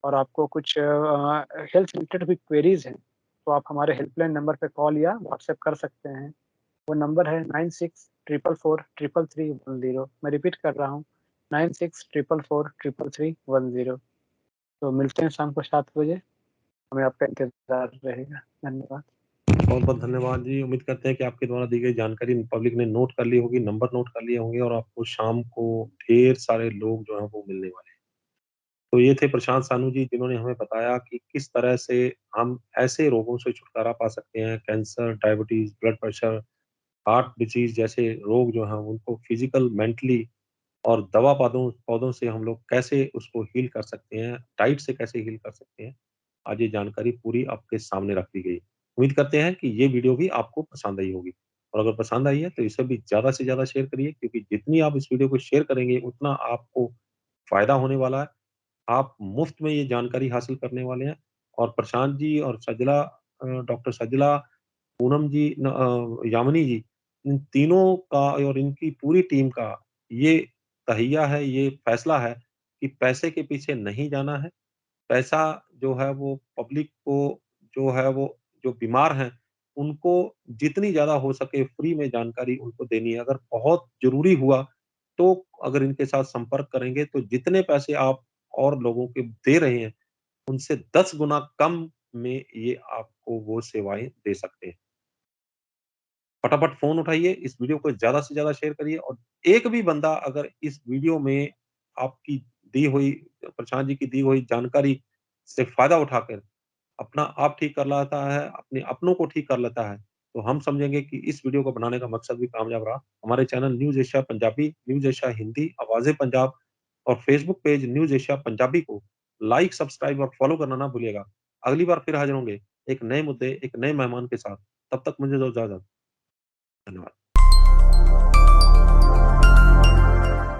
और आपको कुछ हेल्थ रिलेटेड भी क्वेरीज़ हैं, तो आप हमारे हेल्पलाइन नंबर पे कॉल या व्हाट्सएप कर सकते हैं। वो नंबर है 9644433310 मैं रिपीट कर रहा हूँ 9644433310 तो मिलते हैं शाम को 7 बजे, हमें आपका इंतज़ार रहेगा। धन्यवाद। बहुत-बहुत धन्यवाद जी। उम्मीद करते हैं कि आपके द्वारा दी गई जानकारी पब्लिक ने नोट कर ली होगी, नंबर नोट कर लिए होंगे और आपको शाम को ढेर सारे लोग जो हैं वो मिलने वाले हैं। तो ये थे प्रशांत सानू जी जिन्होंने हमें बताया कि किस तरह से हम ऐसे रोगों से छुटकारा पा सकते हैं, cancer, diabetes, blood pressure, heart disease जैसे रोग जो हैं उनको फिज़िकल, मेंटली और दवा पौधों पौधों से हम लोग कैसे उसको हील कर सकते हैं, डाइट से कैसे हील कर सकते हैं। आज ये जानकारी पूरी आपके सामने रख दी गई। उम्मीद करते हैं कि ये वीडियो भी आपको पसंद आई होगी और अगर पसंद आई है तो इसे भी ज़्यादा से ज़्यादा शेयर करिए क्योंकि जितनी आप इस वीडियो को शेयर करेंगे उतना आपको फ़ायदा होने वाला है। आप मुफ़्त में ये जानकारी हासिल करने वाले हैं और प्रशांत जी और सजला डॉक्टर सजला, पूनम जी यामिनी जी, इन तीनों का और इनकी पूरी टीम का ये तहैया है, ये फैसला है कि पैसे के पीछे नहीं जाना है। पैसा जो है वो पब्लिक को जो है वो जो बीमार हैं, उनको जितनी ज़्यादा हो सके फ्री में जानकारी उनको देनी है। अगर बहुत ज़रूरी हुआ, तो अगर इनके साथ संपर्क करेंगे तो जितने पैसे आप और लोगों के दे रहे हैं, उनसे 10 गुना कम में ये आपको वो सेवाएँ दे सकते हैं। फटाफट फ़ोन उठाइए, इस वीडियो को ज़्यादा से ज़्यादा शेयर करिए और एक भी बंदा अगर इस वीडियो में आपकी दी हुई प्रशांत जी की दी हुई जानकारी से फ़ायदा उठाकर अपना आप ठीक कर लाता है, अपने अपनों को ठीक कर लेता है, तो हम समझेंगे कि इस वीडियो को बनाने का मकसद भी कामयाब रहा। हमारे channel news Asia Punjabi, news Asia Hindi, Awaze Punjab और Facebook page news Asia Punjabi को लाइक, सब्सक्राइब और फॉलो करना ना भूलिएगा। अगली बार फिर हाज़िर होंगे एक नए मुद्दे, एक नए मेहमान के साथ। तब तक मुझे दो इजाज़त। धन्यवाद।